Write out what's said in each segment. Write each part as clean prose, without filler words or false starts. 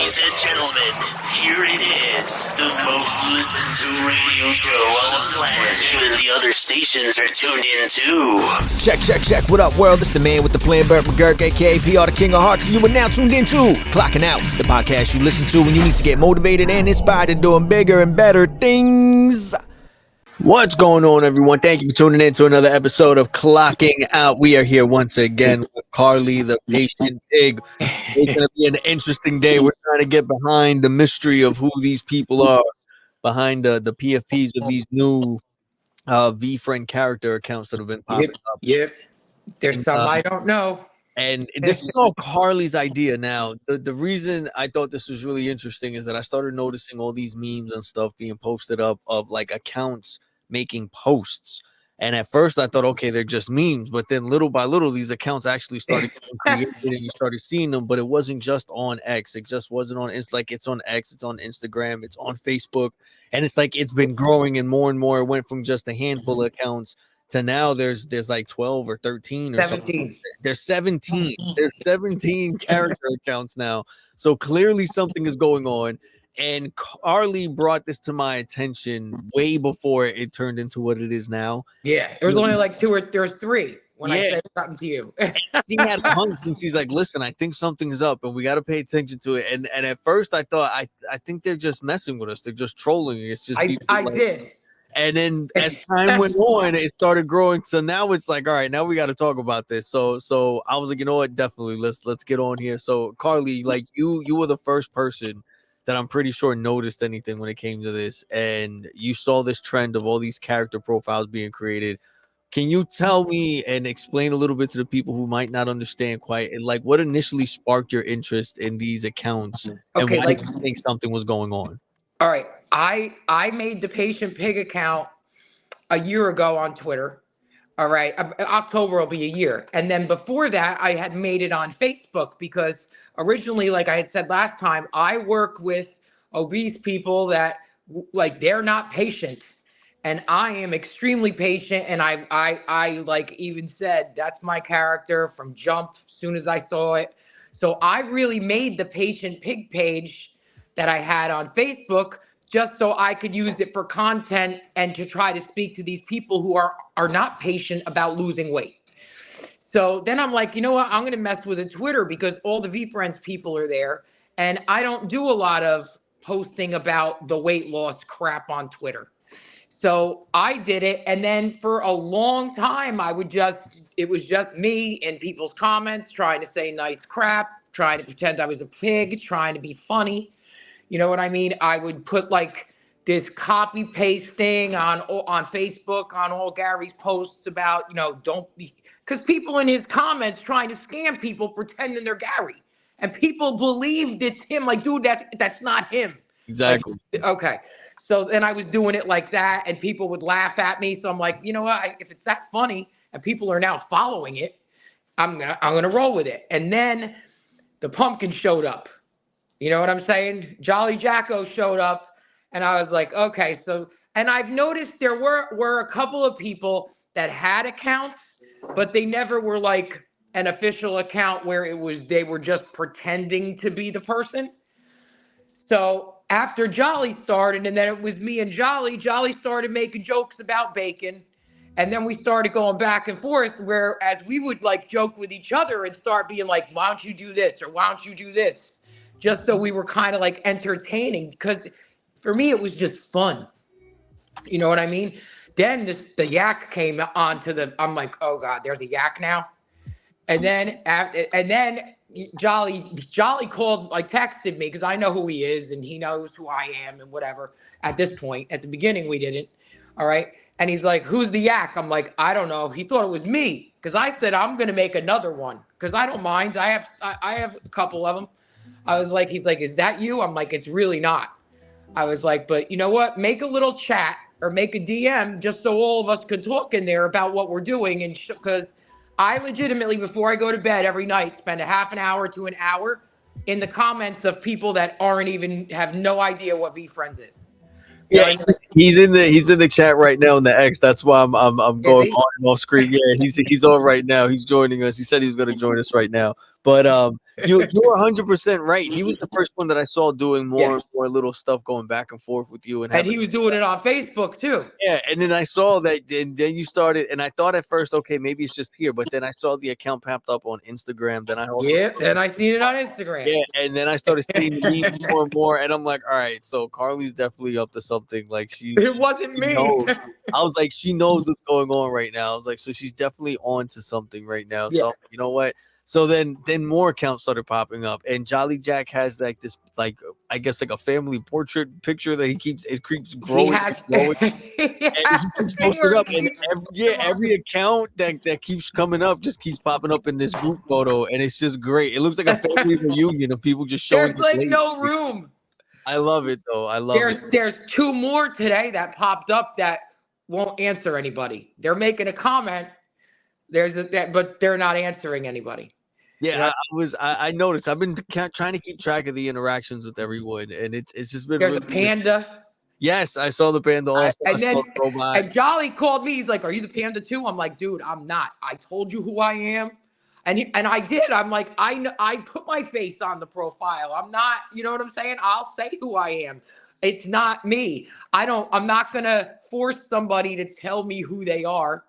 Ladies and gentlemen, here it is, the most listened to radio show on the planet. Even the other stations are tuned in too. Check. What up, world? It's the man with the plan, Burt McGurk, aka PR, the King of Hearts, and you are now tuned into Clocking Out, the podcast you listen to when you need to get motivated and inspired to doing bigger and better things. What's going on, everyone? Thank you for tuning in to another episode of Clocking Out. We are here once again with Carly, the patient pig. It's going to be an interesting day. We're trying to get behind the mystery of who these people are, behind the PFPs of these new VeeFriend character accounts that have been popping up. Yep. There's some I don't know. And this is all Carly's idea. Now, the reason I thought this was really interesting is that I started noticing all these memes and stuff being posted up of like accounts making posts. And at first I thought, okay, they're just memes. But then little by little, these accounts actually started getting created and you started seeing them. But it wasn't just on X. It just wasn't on. It's like it's on X. It's on Instagram. It's on Facebook. And it's like it's been growing and more. It went from just a handful of accounts to now there's like 12 or 13 or 17. something. There's 17. There's 17 character accounts now. So clearly something is going on. And Carly brought this to my attention way before it turned into what it is now. Yeah, there was only like there's three when I said something to you. She had a hunch and she's like, listen, I think something's up and we got to pay attention to it. And at first I thought, I think they're just messing with us. They're just trolling. It's just I did. And then as time went on, it started growing. So now it's like, all right, now we got to talk about this. So I was like, you know what? Definitely let's get on here. So Carly, like you were the first person that I'm pretty sure noticed anything when it came to this. And you saw this trend of all these character profiles being created. Can you tell me and explain a little bit to the people who might not understand quite, and like what initially sparked your interest in these accounts and why did you think something was going on? All right. I made the PatientPig account a year ago on Twitter. All right. October will be a year. And then before that, I had made it on Facebook because originally, like I had said last time, I work with obese people that like they're not patient. And I am extremely patient. And I like even said, that's my character from Jump as soon as I saw it. So I really made the PatientPig page that I had on Facebook just so I could use it for content and to try to speak to these people who are not patient about losing weight. So then I'm like, you know what? I'm going to mess with the Twitter because all the VeeFriends people are there. And I don't do a lot of posting about the weight loss crap on Twitter. So I did it. And then for a long time, it was just me in people's comments trying to say nice crap, trying to pretend I was a pig, trying to be funny. You know what I mean? I would put like this copy paste thing on Facebook on all Gary's posts about, don't be, because people in his comments trying to scam people pretending they're Gary. And people believed it's him. Like, dude, that's not him. Exactly. Like, okay. So then I was doing it like that and people would laugh at me. So I'm like, you know what? If it's that funny and people are now following it, I'm gonna roll with it. And then the pumpkin showed up. You know what I'm saying? Jolly Jacko showed up and I was like, okay. So, and I've noticed there were a couple of people that had accounts, but they never were like an official account where they were just pretending to be the person. So after Jolly started, and then it was me and Jolly started making jokes about bacon. And then we started going back and forth whereas we would like joke with each other and start being like, why don't you do this? Or why don't you do this? Just so we were kind of like entertaining because for me, it was just fun. You know what I mean? Then the yak came onto I'm like, oh God, there's a yak now. And then Jolly called, like texted me because I know who he is and he knows who I am and whatever. At this point, at the beginning, we didn't. All right. And he's like, who's the yak? I'm like, I don't know. He thought it was me because I said, I'm going to make another one because I don't mind. I have a couple of them. I was like, he's like, is that you? I'm like, it's really not. I was like, but you know what? Make a little chat or make a DM just so all of us could talk in there about what we're doing. And because I legitimately, before I go to bed every night, spend a half an hour to an hour in the comments of people that have no idea what VeeFriends is. Yeah, he's in the chat right now in the X. That's why I'm going on and off screen. Yeah, he's on right now. He's joining us. He said he was going to join us right now. But You're 100% right. He was the first one that I saw doing more Yeah. and more little stuff, going back and forth with you and And having. he was doing it on Facebook too. Yeah, and then I saw that, and then you started, and I thought at first, okay, maybe it's just here, but then I saw the account popped up on Instagram. Then I also Yeah. saw, Then I seen it on Instagram. yeah, and then I started seeing the memes more and more, and I'm like, all right, so Carly's definitely up to something. Like It wasn't she me. knows. I was like, she knows what's going on right now. I was like, so she's definitely on to something right now. Yeah. So you know what? So then more accounts started popping up, and Jolly Jack has like this, like I guess like a family portrait picture that it keeps He growing has, and growing. he And has he the keeps thing posting where up, he and keeps every account that keeps coming up just keeps popping up in this group photo, and it's just great. It looks like a family reunion of people just showing there's up like late. no room. I love it though. I love it. There's two more today that popped up that won't answer anybody. They're making a comment. But they're not answering anybody. You Yeah, know, I noticed. I've been trying to keep track of the interactions with everyone, and it's just been there's really a good. panda. Yes, I saw the panda also. I And saw then the robot. and Jolly called me. He's like, "Are you the panda too?" I'm like, "Dude, I'm not. I told you who I am." And I did. I'm like, I put my face on the profile. I'm not, you know what I'm saying? I'll say who I am. It's not me. I'm not gonna force somebody to tell me who they are.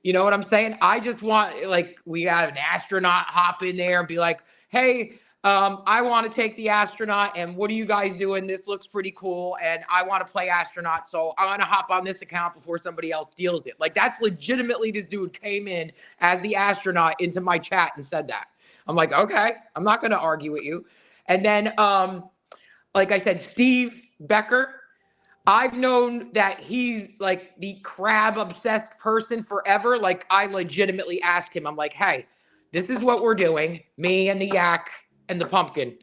You know what I'm saying? I just want, like, we got an astronaut hop in there and be like, hey, I want to take the astronaut, and what are you guys doing? This looks pretty cool, and I want to play astronaut, so I'm going to hop on this account before somebody else steals it. Like, that's legitimately, this dude came in as the astronaut into my chat and said that. I'm like, okay, I'm not going to argue with you. And then, like I said, Steve Becker, I've known that he's like the crab obsessed person forever. Like, I legitimately ask him, I'm like, hey, this is what we're doing, me and the yak and the pumpkin.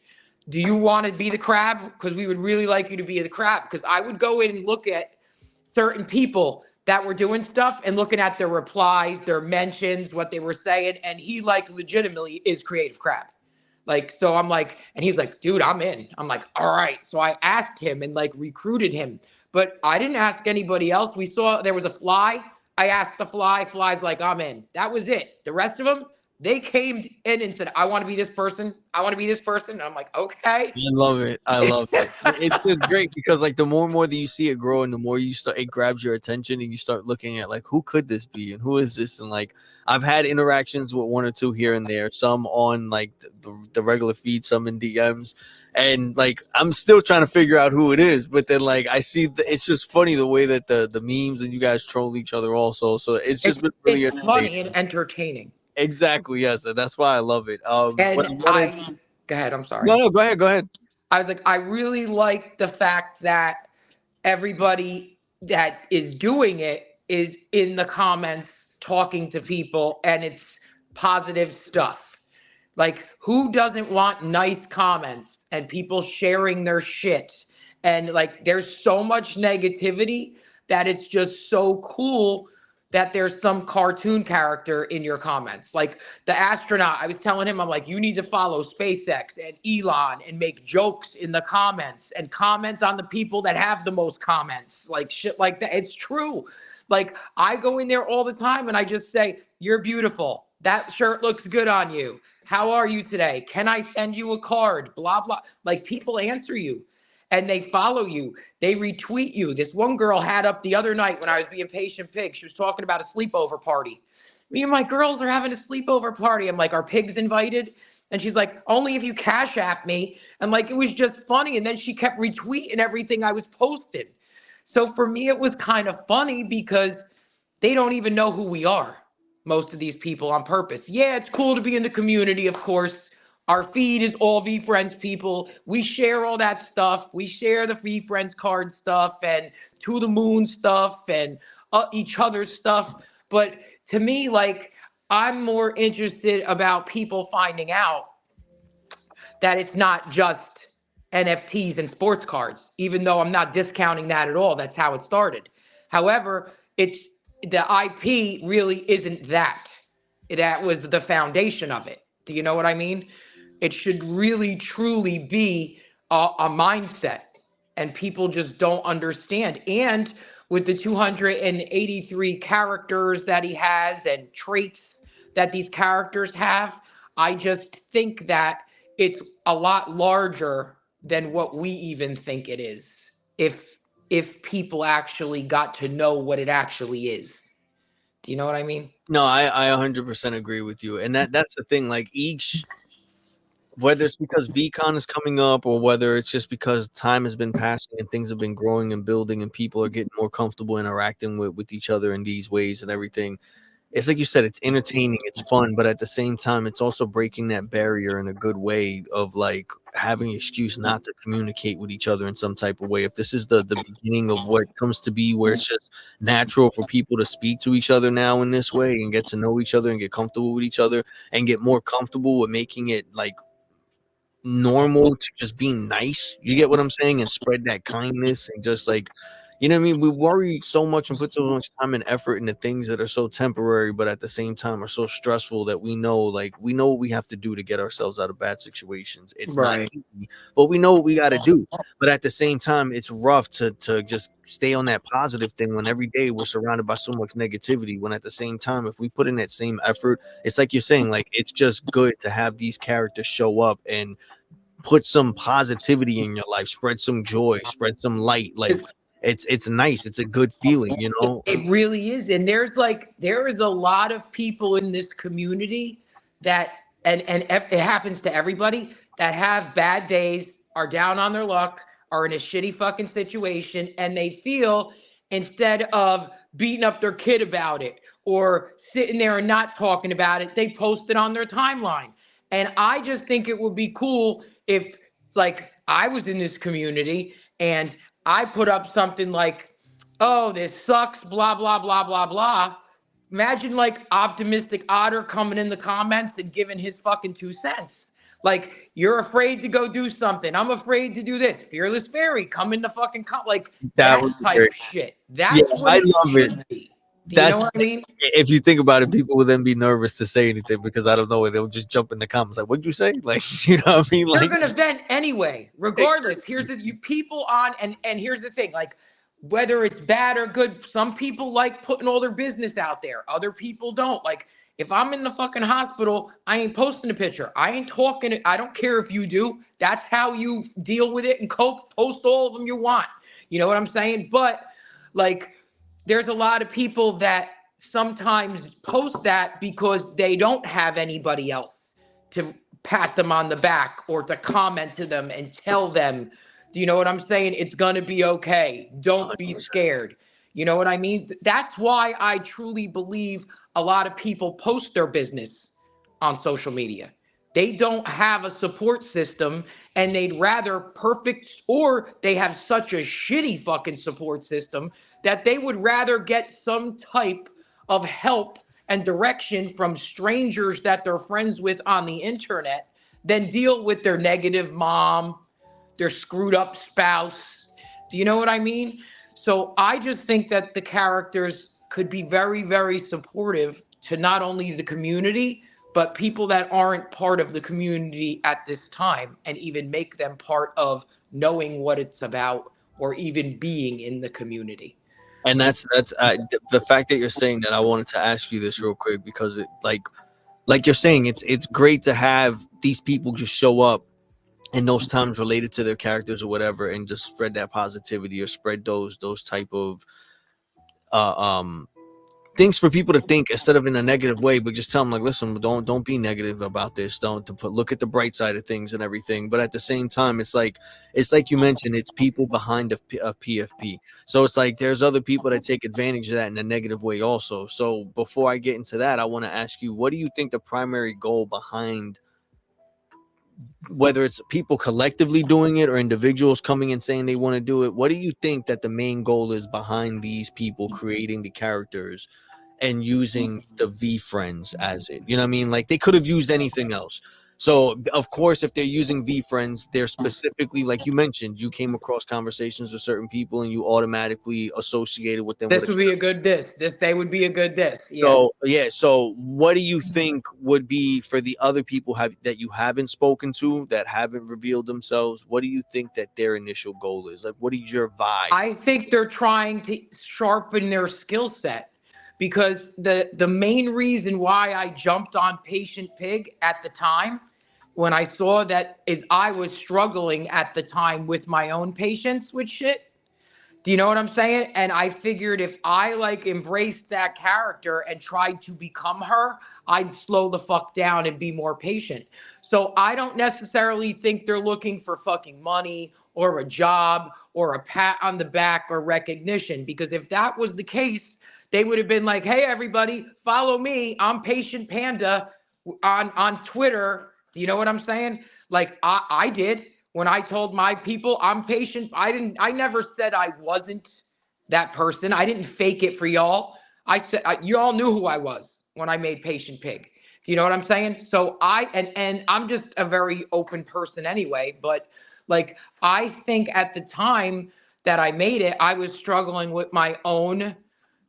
Do you want to be the crab? Because we would really like you to be the crab. Because I would go in and look at certain people that were doing stuff and looking at their replies, their mentions, what they were saying. And he like legitimately is creative crab. Like, so I'm like, and he's like, dude, I'm in. I'm like, all right. So I asked him and like recruited him, but I didn't ask anybody else. We saw there was a fly. I asked the fly. Fly's like, I'm in. That was it. The rest of them, they came in and said, I want to be this person. I want to be this person. And I'm like, okay. I love it. I love it. It's just great because like the more and more that you see it grow, and the more you start, it grabs your attention, and you start looking at like, who could this be, and who is this, and like I've had interactions with one or two here and there, some on like the regular feed, some in DMs, and like I'm still trying to figure out who it is. But then like I see, it's just funny the way that the memes and you guys troll each other also. So it's just been really It's funny and entertaining. Exactly, yes, and that's why I love it. And go ahead. I'm sorry. No, go ahead, go ahead. I was like, I really like the fact that everybody that is doing it is in the comments talking to people, and it's positive stuff. Like, who doesn't want nice comments and people sharing their shit? And like, there's so much negativity that it's just so cool that there's some cartoon character in your comments. Like the astronaut, I was telling him, I'm like, you need to follow SpaceX and Elon and make jokes in the comments and comment on the people that have the most comments, like shit like that. It's true. Like, I go in there all the time and I just say, you're beautiful. That shirt looks good on you. How are you today? Can I send you a card? Blah, blah. Like, people answer you and they follow you. They retweet you. This one girl had up the other night when I was being PatientPig. She was talking about a sleepover party. Me and my girls are having a sleepover party. I'm like, are pigs invited? And she's like, only if you cash app me. And like, it was just funny. And then she kept retweeting everything I was posting. So for me, it was kind of funny because they don't even know who we are, most of these people, on purpose. Yeah, it's cool to be in the community, of course. Our feed is all VeeFriends people. We share all that stuff. We share the VeeFriends card stuff and To the Moon stuff and each other's stuff. But to me, like, I'm more interested about people finding out that it's not just NFTs and sports cards, even though I'm not discounting that at all. That's how it started. However, it's the IP really isn't that. That was the foundation of it. Do you know what I mean? It should really, truly be a mindset, and people just don't understand. And with the 283 characters that he has and traits that these characters have, I just think that it's a lot larger than what we even think it is. If people actually got to know what it actually is. Do you know what I mean? No, I 100% agree with you. And that's the thing. Like each, whether it's because VCon is coming up or whether it's just because time has been passing and things have been growing and building and people are getting more comfortable interacting with each other in these ways and everything. It's like you said, it's entertaining, it's fun, but at the same time, it's also breaking that barrier in a good way of like having an excuse not to communicate with each other in some type of way. If this is the beginning of what comes to be, where it's just natural for people to speak to each other now in this way and get to know each other and get comfortable with each other and get more comfortable with making it like normal to just being nice. You get what I'm saying? And spread that kindness and just like, you know what I mean? We worry so much and put so much time and effort into things that are so temporary, but at the same time are so stressful that we know what we have to do to get ourselves out of bad situations. It's not Right. easy, but we know what we got to do. But at the same time, it's rough to just stay on that positive thing when every day we're surrounded by so much negativity. When at the same time, if we put in that same effort, it's like you're saying, like it's just good to have these characters show up and put some positivity in your life, spread some joy, spread some light. Like it's nice. It's a good feeling, you know. It really is. And there is a lot of people in this community that it happens to everybody that have bad days, are down on their luck, are in a shitty fucking situation, and they feel instead of beating up their kid about it or sitting there and not talking about it, they post it on their timeline. And I just think it would be cool if like I was in this community and I put up something like, oh, this sucks, blah, blah, blah, blah, blah. Imagine like Optimistic Otter coming in the comments and giving his fucking 2 cents. Like, you're afraid to go do something. I'm afraid to do this. Fearless Fairy, come in the fucking like That that would be type great. of shit. Yeah, That's what I it love it. should be. Do you know That's what I mean? if you think about it, people will then be nervous to say anything because I don't know, they'll just jump in the comments like, "What'd you say?" Like, you know what I mean? You're Like, gonna vent anyway, regardless. Here's the you people on and here's the thing, like whether it's bad or good, some people like putting all their business out there. Other people don't. Like if I'm in the fucking hospital, I ain't posting a picture. I ain't talking. I don't care if you do. That's how you deal with it and cope. Post all of them you want. You know what I'm saying? But like there's a lot of people that sometimes post that because they don't have anybody else to pat them on the back or to comment to them and tell them, do you know what I'm saying? It's going to be okay. Don't be 100%. scared. You know what I mean? That's why I truly believe a lot of people post their business on social media. They don't have a support system and they'd rather perfect, or they have such a shitty fucking support system that they would rather get some type of help and direction from strangers that they're friends with on the internet than deal with their negative mom, their screwed up spouse. Do you know what I mean? So I just think that the characters could be very, very supportive to not only the community, but people that aren't part of the community at this time and even make them part of knowing what it's about or even being in the community. And that's the fact that you're saying that. I wanted to ask you this real quick because it like you're saying, it's great to have these people just show up in those times related to their characters or whatever, and just spread that positivity or spread those type of uh, um things for people to think instead of in a negative way, but just tell them like, listen, don't be negative about this. Don't to put look at the bright side of things and everything. But at the same time, it's like you mentioned, it's people behind a PFP. So it's like there's other people that take advantage of that in a negative way also. So before I get into that, I want to ask you, what do you think the primary goal behind, whether it's people collectively doing it or individuals coming and saying they want to do it, what do you think that the main goal is behind these people creating the characters and using the VeeFriends as it? You know what I mean? Like they could have used anything else. So of course, if they're using VeeFriends, they're specifically, like you mentioned, you came across conversations with certain people and you automatically associated with them with This a. would be a good diss. This they would be a good diss. Yeah. So yeah, so what do you think would be for the other people that you haven't spoken to, that haven't revealed themselves? What do you think that their initial goal is? Like, what is your vibe? I think they're trying to sharpen their skill set because the main reason why I jumped on Patient Pig at the time when I saw that is I was struggling at the time with my own patients with shit. Do you know what I'm saying? And I figured if I like embraced that character and tried to become her, I'd slow the fuck down and be more patient. So I don't necessarily think they're looking for fucking money or a job or a pat on the back or recognition. Because if that was the case, they would have been like, hey, everybody, follow me. I'm Patient Panda on Twitter. Do you know what I'm saying? Like I did when I told my people I'm patient. I never said I wasn't that person. I didn't fake it for y'all. I said you all knew who I was when I made Patient Pig. Do you know what I'm saying? So and I'm just a very open person anyway, but like I think at the time that I made it, I was struggling with my own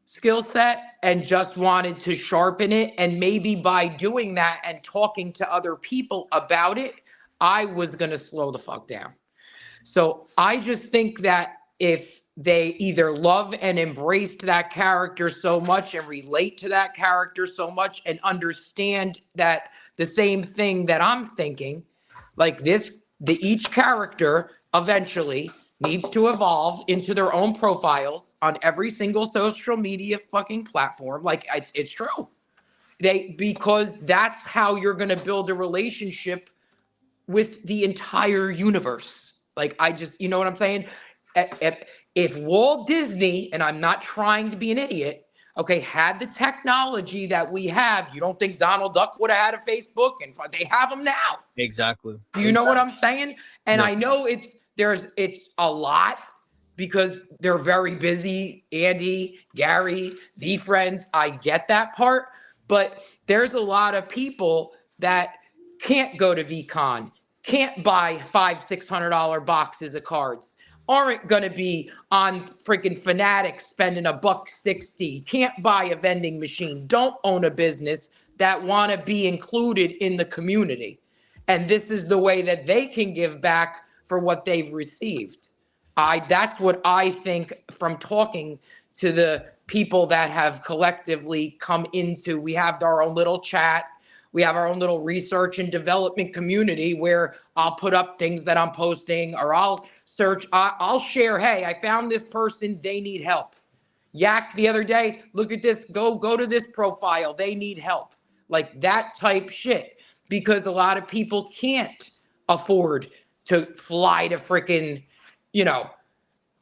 skill set and just wanted to sharpen it. And maybe by doing that and talking to other people about it, I was going to slow the fuck down. So I just think that if they either love and embraced that character so much and relate to that character so much and understand that the same thing that I'm thinking, like this, each character eventually needs to evolve into their own profiles on every single social media fucking platform. Like it's true. Because that's how you're going to build a relationship with the entire universe. Like I just, you know what I'm saying? If Walt Disney, and I'm not trying to be an idiot, okay, had the technology that we have, you don't think Donald Duck would have had a Facebook? And they have them now. Exactly. Do you know what I'm saying? And No. I know it's a lot because they're very busy. Andy, Gary, VeeFriends, I get that part, but there's a lot of people that can't go to VCon, can't buy $500-600 boxes of cards, aren't gonna be on freaking Fanatics spending $1.60, can't buy a vending machine, don't own a business, that want to be included in the community. And this is the way that they can give back for what they've received. That's what I think from talking to the people that have collectively come into. We have our own little chat. We have our own little research and development community where I'll put up things that I'm posting, or I'll search, I'll share, hey, I found this person, they need help. Yak the other day, look at this, go to this profile, they need help. Like that type shit. Because a lot of people can't afford to fly to freaking,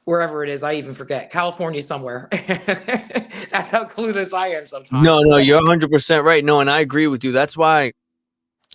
wherever it is. I even forget. California somewhere. That's how clueless I am sometimes. No, you're 100% right. No, and I agree with you. That's why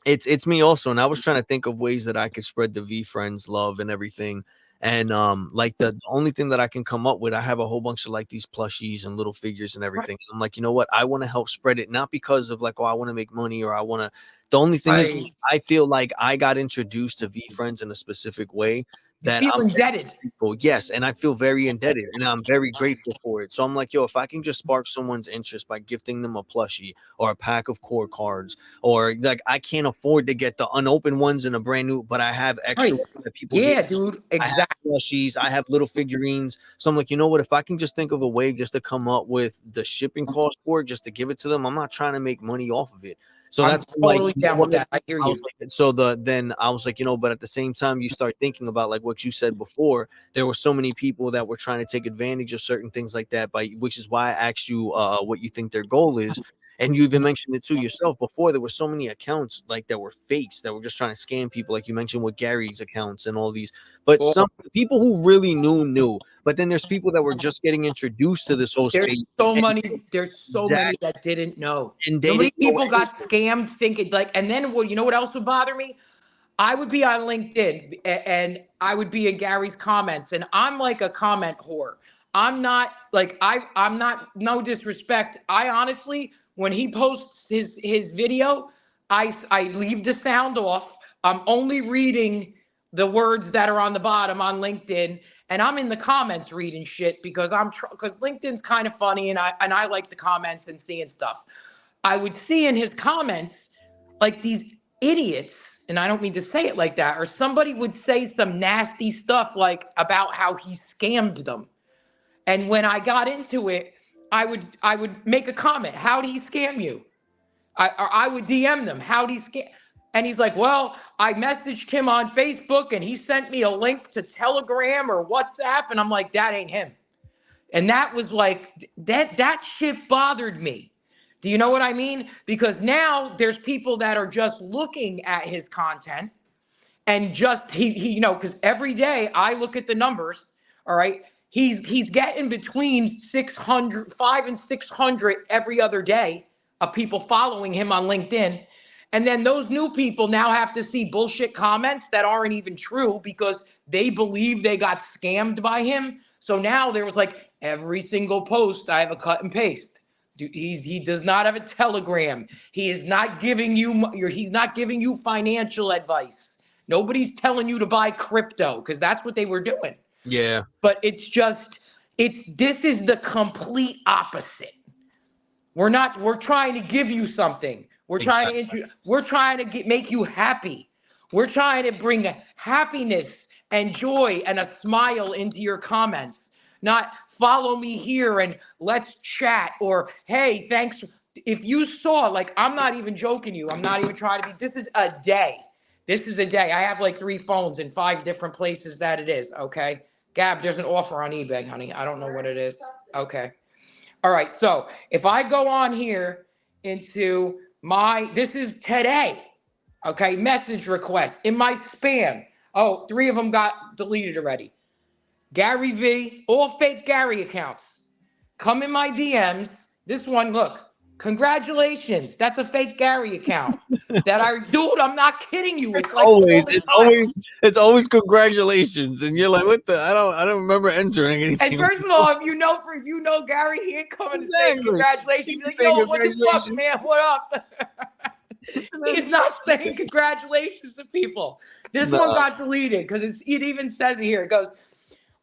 it's me also. And I was trying to think of ways that I could spread the VeeFriends love and everything. And like the only thing that I can come up with, I have a whole bunch of like these plushies and little figures and everything. I'm like, you know what? I want to help spread it, not because of like, oh, I want to make money or I want to. The only thing is, I feel like I got introduced to VeeFriends in a specific way You that feel I'm indebted. yes, and I feel very indebted and I'm very grateful for it. So I'm like, yo, if I can just spark someone's interest by gifting them a plushie or a pack of core cards, or like I can't afford to get the unopened ones in a brand new, but I have extra Right. that people Yeah, get. dude. I have Exactly. plushies, I have little figurines. So I'm like, you know what? If I can just think of a way just to come up with the shipping cost for it, just to give it to them, I'm not trying to make money off of it. So I'm that's like, totally you know down with what? that. I hear I you. was like, so then I was like, but at the same time, you start thinking about like what you said before. There were so many people that were trying to take advantage of certain things like that, which is why I asked you what you think their goal is. And you even mentioned it to yourself before. There were so many accounts like that were fakes that were just trying to scam people, like you mentioned with Gary's accounts and all these. But Oh, some people who really knew. But then there's people that were just getting introduced to this whole there's space. so And many. There's so many exactly, that didn't know. and So they many didn't know people got anything. scammed thinking like, and then well, you know what else would bother me? I would be on LinkedIn and I would be in Gary's comments, and I'm like a comment whore. I'm not like I'm not, no disrespect. I honestly, when he posts his video, I leave the sound off. I'm only reading the words that are on the bottom on LinkedIn, and I'm in the comments reading shit because because LinkedIn's kind of funny, and I like the comments and seeing stuff. I would see in his comments like these idiots, and I don't mean to say it like that, or somebody would say some nasty stuff like about how he scammed them. And when I got into it, I would make a comment, how did he scam you? Or I would DM them, how did he scam? And he's like, well, I messaged him on Facebook and he sent me a link to Telegram or WhatsApp. And I'm like, that ain't him. And that was like, that shit bothered me. Do you know what I mean? Because now there's people that are just looking at his content and just, he you know, because every day I look at the numbers, all right? He's getting between 500 and 600 every other day of people following him on LinkedIn. And then those new people now have to see bullshit comments that aren't even true because they believe they got scammed by him. So now there was like every single post I have a cut and paste. He does not have a Telegram. He is not giving you he's not giving you financial advice. Nobody's telling you to buy crypto because that's what they were doing. Yeah. But this is the complete opposite. We're trying to give you something. We're trying to make you happy. We're trying to bring happiness and joy and a smile into your comments. Not follow me here and let's chat or, hey, thanks. If you saw, like, I'm not even joking you. I'm not even trying to be, this is a day. This is a day. I have like 3 phones in 5 different places that it is, okay? Gab, there's an offer on eBay, honey. I don't know what it is. Okay. All right. So if I go on here into this is today, okay? Message request in my spam. Oh, 3 of them got deleted already. Gary V, all fake Gary accounts. Come in my DMs. This one, look. Congratulations. That's a fake Gary account. Dude, I'm not kidding you. It's like it's always congratulations. And you're like, what the I don't remember entering anything. And first of all, if you know Gary, he ain't coming to say congratulations. He's like, yo, what the fuck, man? What up? He's not saying congratulations to people. This one got deleted because it even says it here. It goes,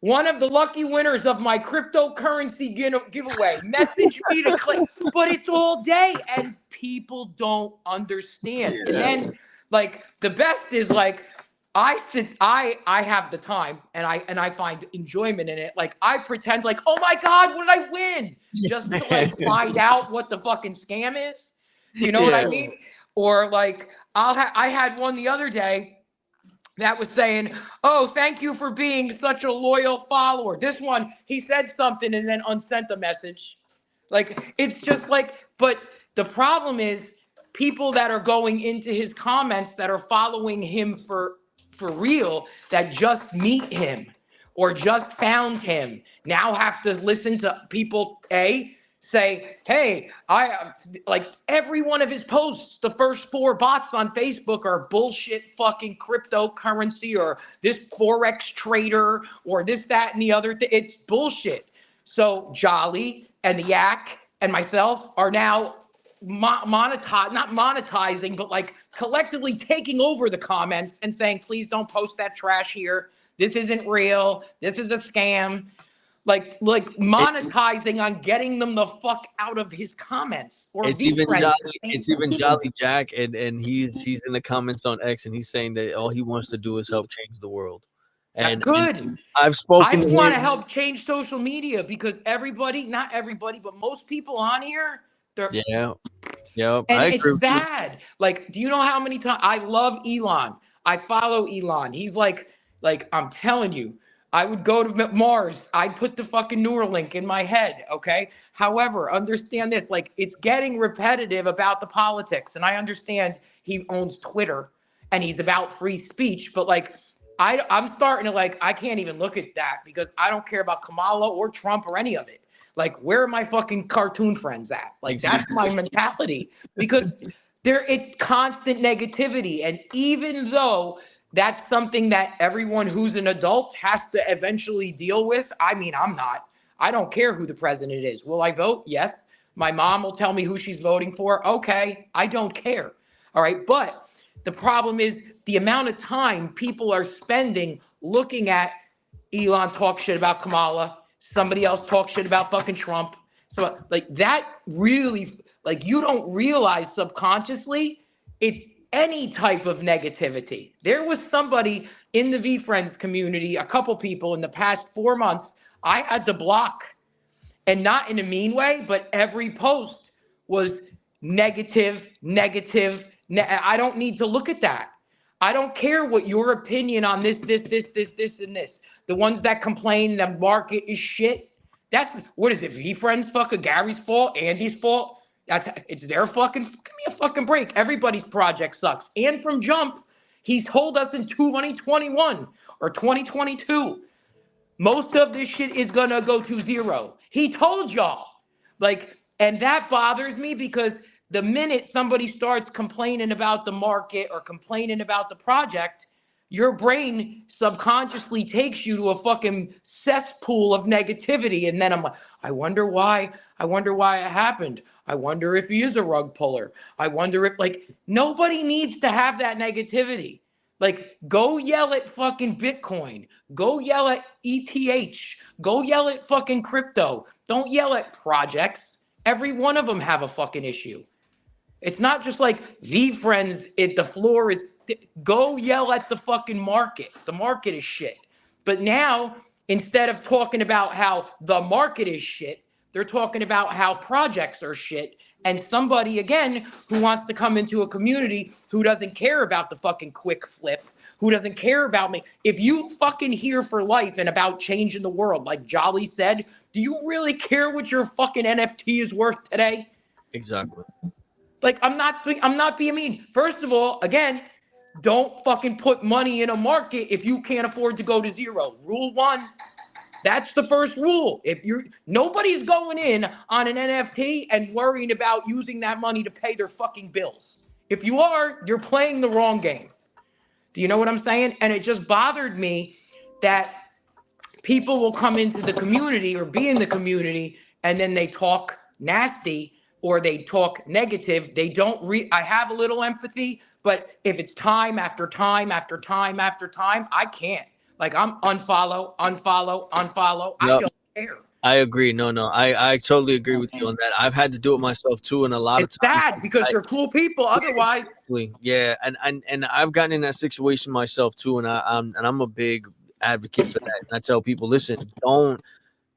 one of the lucky winners of my cryptocurrency giveaway. Message me to click. But it's all day and people don't understand. Yeah. And then like the best is like I have the time and I find enjoyment in it. Like I pretend like, oh my God, what did I win? Just to like find out what the fucking scam is. You know what I mean? Or like I had one the other day that was saying, oh, thank you for being such a loyal follower. This one, he said something and then unsent a message. Like, it's just like, but the problem is people that are going into his comments that are following him for real, that just meet him or just found him, now have to listen to people, say, hey, like every one of his posts, the first 4 bots on Facebook are bullshit fucking cryptocurrency or this Forex trader or this, that, and the other thing. It's bullshit. So Jolly and the Yak and myself are now not monetizing, but like collectively taking over the comments and saying, please don't post that trash here. This isn't real. This is a scam. Like monetizing on getting them the fuck out of his comments. Or it's even Jolly Jack, and he's in the comments on X, and he's saying that all he wants to do is help change the world. And good. I've spoken. I want to help change social media because not everybody, but most people on here, they're and it's sad. Like, do you know how many times I love Elon? I follow Elon. He's like I'm telling you. I would go to Mars. I'd put the fucking Neuralink in my head, okay? However, understand this. Like, it's getting repetitive about the politics. And I understand he owns Twitter and he's about free speech. But, like, I'm starting to, like, I can't even look at that because I don't care about Kamala or Trump or any of it. Like, where are my fucking cartoon friends at? Like, that's my mentality. Because it's constant negativity. And even though that's something that everyone who's an adult has to eventually deal with. I mean, I'm not. I don't care who the president is. Will I vote? Yes. My mom will tell me who she's voting for. Okay. I don't care. All right. But the problem is the amount of time people are spending looking at Elon talk shit about Kamala. Somebody else talk shit about fucking Trump. So like that really, like you don't realize subconsciously it's any type of negativity. There was somebody in the VeeFriends community, a couple people in the past 4 months, I had to block. And not in a mean way, but every post was negative, negative, I don't need to look at that. I don't care what your opinion on this, and this. The ones that complain the market is shit. That's what is it? VeeFriends fucking Gary's fault, Andy's fault. It's their fucking. Give me a fucking break. Everybody's project sucks. And from jump, he's told us in 2021 or 2022, most of this shit is gonna go to zero. He told y'all. Like, and that bothers me because the minute somebody starts complaining about the market or complaining about the project, your brain subconsciously takes you to a fucking cesspool of negativity. And then I'm like, I wonder why it happened. I wonder if he is a rug puller. I wonder if, like, nobody needs to have that negativity. Like, go yell at fucking Bitcoin. Go yell at ETH. Go yell at fucking crypto. Don't yell at projects. Every one of them have a fucking issue. It's not just like VeeFriends, the floor is, go yell at the fucking market. The market is shit. But now, instead of talking about how the market is shit, they're talking about how projects are shit. And somebody, again, who wants to come into a community who doesn't care about the fucking quick flip, who doesn't care about me. If you fucking here for life and about changing the world, like Jolly said, do you really care what your fucking NFT is worth today? Exactly. Like, I'm not being mean. First of all, again, don't fucking put money in a market if you can't afford to go to zero. Rule 1. That's the first rule. Nobody's going in on an NFT and worrying about using that money to pay their fucking bills. If you are, you're playing the wrong game. Do you know what I'm saying? And it just bothered me that people will come into the community or be in the community and then they talk nasty or they talk negative. They don't I have a little empathy, but if it's time after time after time after time, I can't. Like, I'm unfollow. Yep. I don't care. I agree. No, I totally agree with you on that. I've had to do it myself too, and a lot It's of times sad because they're cool people. Otherwise, yeah, and I've gotten in that situation myself too, and I'm a big advocate for that. And I tell people, listen,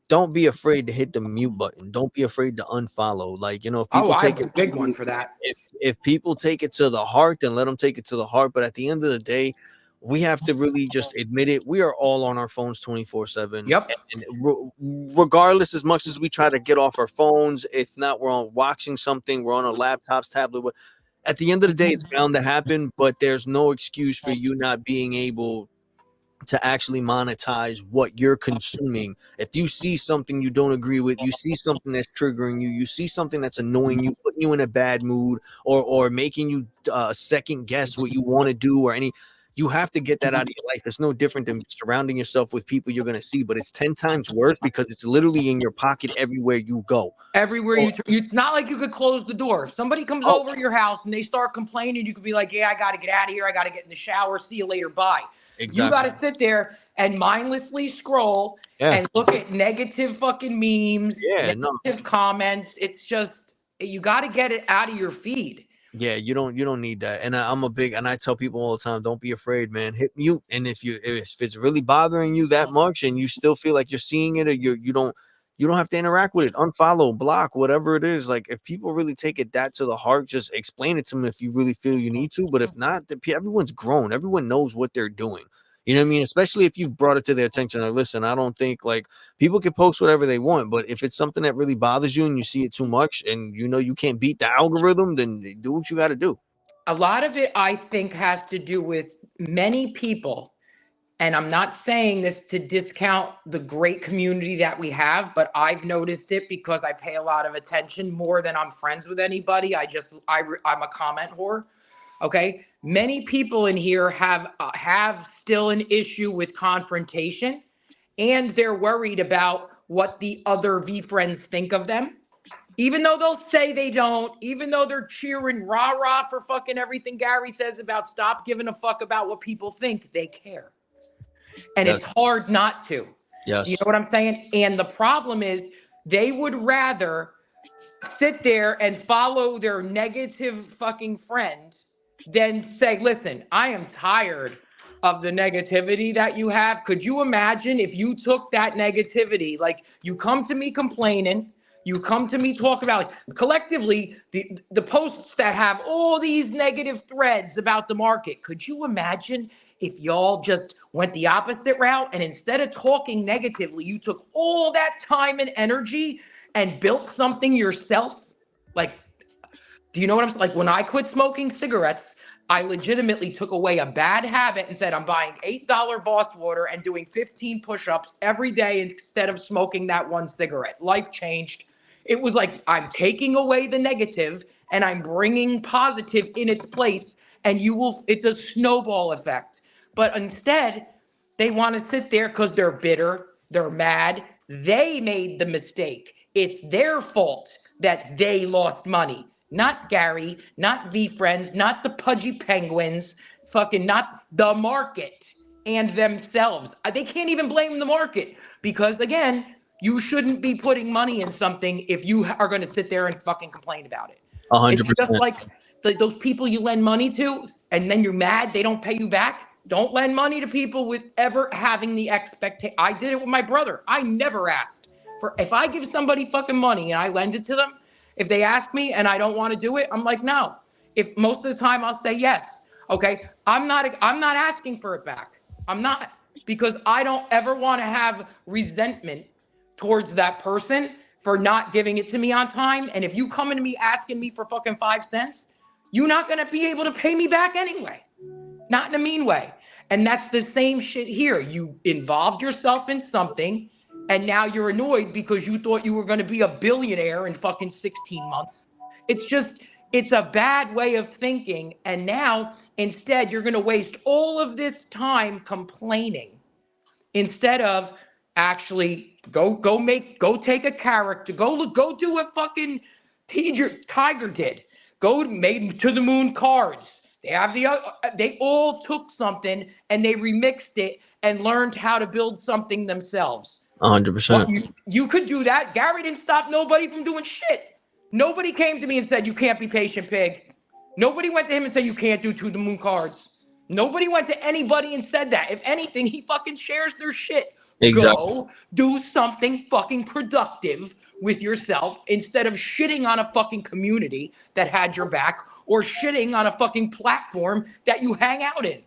don't be afraid to hit the mute button. Don't be afraid to unfollow. Like, you know, if people I take have it, a big one for that. if people take it to the heart, then let them take it to the heart. But at the end of the day, we have to really just admit it. We are all on our phones 24/7. Yep. And regardless, as much as we try to get off our phones, if not, we're on watching something, we're on our laptops, tablet. At the end of the day, it's bound to happen. But there's no excuse for you not being able to actually monetize what you're consuming. If you see something you don't agree with, you see something that's triggering you, you see something that's annoying you, putting you in a bad mood, or making you second guess what you want to do, or you have to get that out of your life. It's no different than surrounding yourself with people you're going to see, but it's 10 times worse because it's literally in your pocket everywhere you go. Everywhere it's not like you could close the door. If somebody comes over your house and they start complaining, you could be like, yeah, I got to get out of here. I got to get in the shower. See you later. Bye. Exactly. You got to sit there and mindlessly scroll and look at negative fucking memes, negative comments. It's just, you got to get it out of your feed. Yeah, you don't need that. And I tell people all the time, don't be afraid, man. Hit mute. And if it's really bothering you that much and you still feel like you're seeing it, or you don't have to interact with it, unfollow, block, whatever it is. Like, if people really take it that to the heart, just explain it to them if you really feel you need to. But if not, everyone's grown. Everyone knows what they're doing. You know what I mean? Especially if you've brought it to their attention. Like, listen, I don't think, like, people can post whatever they want, but if it's something that really bothers you and you see it too much and you know you can't beat the algorithm, then do what you got to do. A lot of it, I think, has to do with many people. And I'm not saying this to discount the great community that we have, but I've noticed it because I pay a lot of attention more than I'm friends with anybody. I'm a comment whore. Okay. Many people in here have still an issue with confrontation, and they're worried about what the other VeeFriends think of them. Even though they'll say they don't, even though they're cheering rah-rah for fucking everything Gary says about stop giving a fuck about what people think, they care. And it's hard not to. Yes. You know what I'm saying? And the problem is they would rather sit there and follow their negative fucking friend than say, listen, I am tired of the negativity that you have. Could you imagine if you took that negativity, like, you come to me complaining, You come to me, talk about collectively the posts that have all these negative threads about the market. Could you imagine if y'all just went the opposite route and instead of talking negatively, you took all that time and energy and built something yourself? Like, do you know what I'm saying? Like when I quit smoking cigarettes, I legitimately took away a bad habit and said, I'm buying $8 Voss water and doing 15 push-ups every day instead of smoking that one cigarette. Life changed. It was like I'm taking away the negative and I'm bringing positive in its place, and it's a snowball effect. But instead, they want to sit there because they're bitter, they're mad, they made the mistake. It's their fault that they lost money. Not Gary, not VeeFriends, not the pudgy penguins, fucking not the market and themselves. They can't even blame the market because, again, you shouldn't be putting money in something if you are going to sit there and fucking complain about it. 100%. It's just like those people you lend money to and then you're mad they don't pay you back. Don't lend money to people with ever having the expectation. I did it with my brother. I never asked for, if I give somebody fucking money and I lend it to them, if they ask me and I don't want to do it, I'm like, no. If most of the time I'll say yes. Okay. I'm not asking for it back. I'm not, because I don't ever want to have resentment towards that person for not giving it to me on time. And if you come into me asking me for fucking 5 cents, you're not going to be able to pay me back anyway. Not in a mean way. And that's the same shit here. You involved yourself in something and now you're annoyed because you thought you were going to be a billionaire in fucking 16 months. It's a bad way of thinking. And now instead you're going to waste all of this time complaining instead of actually go take a character, go do what fucking Tiger did. Go made to the moon cards. They all took something and they remixed it and learned how to build something themselves. 100%. You could do that. Gary didn't stop nobody from doing shit. Nobody came to me and said, you can't be PatientPig. Nobody went to him and said, you can't do to the moon cards. Nobody went to anybody and said that. If anything, he fucking shares their shit. Exactly. Go do something fucking productive with yourself instead of shitting on a fucking community that had your back or shitting on a fucking platform that you hang out in.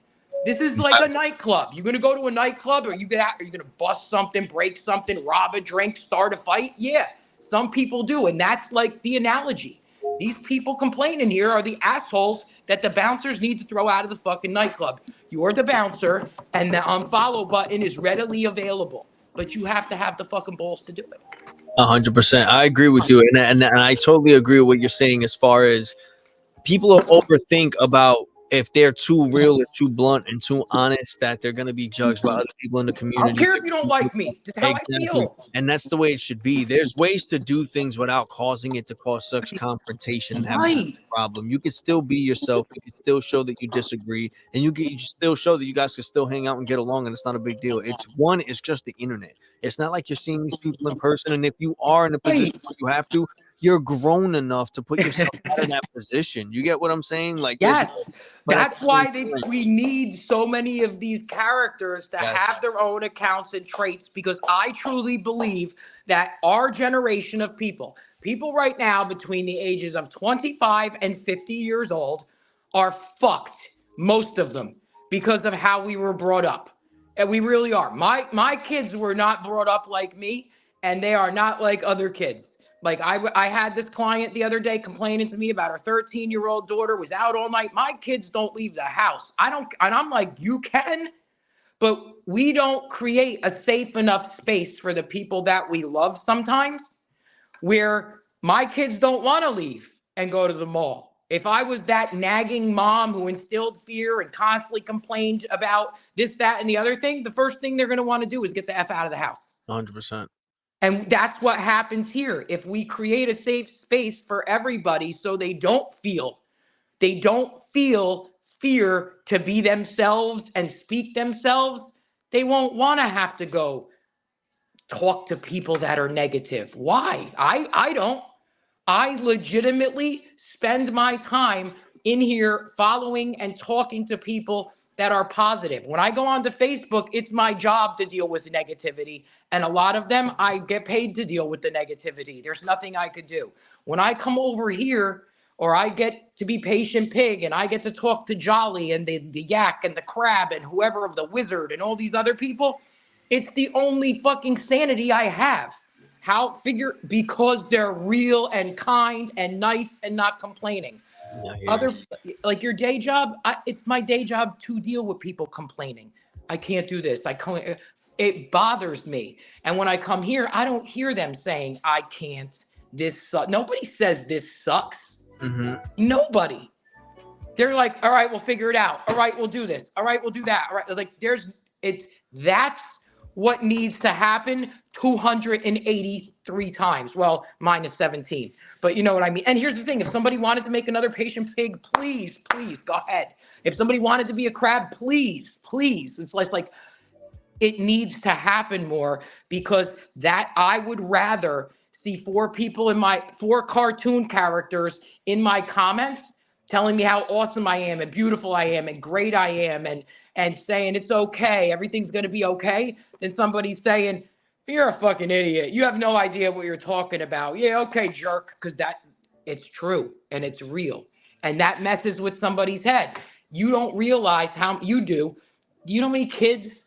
This is like a nightclub. You're going to go to a nightclub or are you going to bust something, break something, rob a drink, start a fight? Yeah, some people do. And that's like the analogy. These people complaining here are the assholes that the bouncers need to throw out of the fucking nightclub. You're the bouncer and the unfollow button is readily available, but you have to have the fucking balls to do it. 100%. I agree with you. And I totally agree with what you're saying as far as people overthink about if they're too real or too blunt and too honest that they're going to be judged by other people in the community. I don't care if you don't like me. Just how Exactly. I feel. And that's the way it should be. There's ways to do things without causing it to cause such confrontation and have a problem. You can still be yourself. You can still show that you disagree, and you still show that you guys can still hang out and get along, and it's not a big deal. It's just the internet. It's not like you're seeing these people in person, and if you are in a position where you have to, you're grown enough to put yourself out in that position. You get what I'm saying? Like, yes, that's why we need so many of these characters to have their own accounts and traits, because I truly believe that our generation of people right now between the ages of 25 and 50 years old are fucked, most of them, because of how we were brought up. And we really are. My kids were not brought up like me, and they are not like other kids. Like I had this client the other day complaining to me about her 13-year-old daughter was out all night. My kids don't leave the house. And I'm like, you can, but we don't create a safe enough space for the people that we love sometimes, where my kids don't want to leave and go to the mall. If I was that nagging mom who instilled fear and constantly complained about this, that, and the other thing, the first thing they're going to want to do is get the F out of the house. 100%. And that's what happens here. If we create a safe space for everybody so they don't feel fear to be themselves and speak themselves, they won't want to have to go talk to people that are negative. Why? I don't. I legitimately spend my time in here following and talking to people that are positive. When I go onto Facebook, it's my job to deal with negativity. And a lot of them, I get paid to deal with the negativity. There's nothing I could do. When I come over here, or I get to be Patient Pig and I get to talk to Jolly and the Yak and the Crab and whoever of the Wizard and all these other people, it's the only fucking sanity I have. Because they're real and kind and nice and not complaining. Other, like your day job, it's my day job to deal with people complaining. I can't do this. It bothers me. And when I come here, I don't hear them saying, I can't, this sucks. Nobody says this sucks. Nobody. They're like, all right, we'll figure it out. All right, we'll do this. All right, we'll do that. All right. Like that's what needs to happen 283 times. Well, minus 17. But you know what I mean? And here's the thing. If somebody wanted to make another Patient Pig, please go ahead. If somebody wanted to be a crab, please. It's like it needs to happen more, because that I would rather see four cartoon characters in my comments telling me how awesome I am and beautiful I am and great I am and saying it's okay, everything's going to be okay, than somebody saying, you're a fucking idiot. You have no idea what you're talking about. Yeah, okay, jerk, because it's true and it's real. And that messes with somebody's head. You don't realize how you do. Do you know how many kids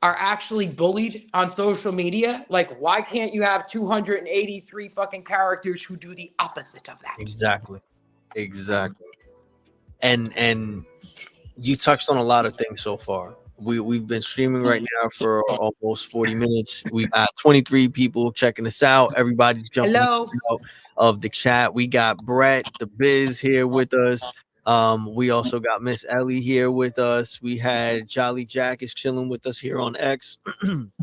are actually bullied on social media? Like, why can't you have 283 fucking characters who do the opposite of that? Exactly. And you touched on a lot of things so far. We've been streaming right now for almost 40 minutes. We've got 23 people checking us out. Everybody's jumping Hello. out of the chat. We got Brett the Biz here with us. We also got Miss Ellie here with us. We had Jolly Jack is chilling with us here on X.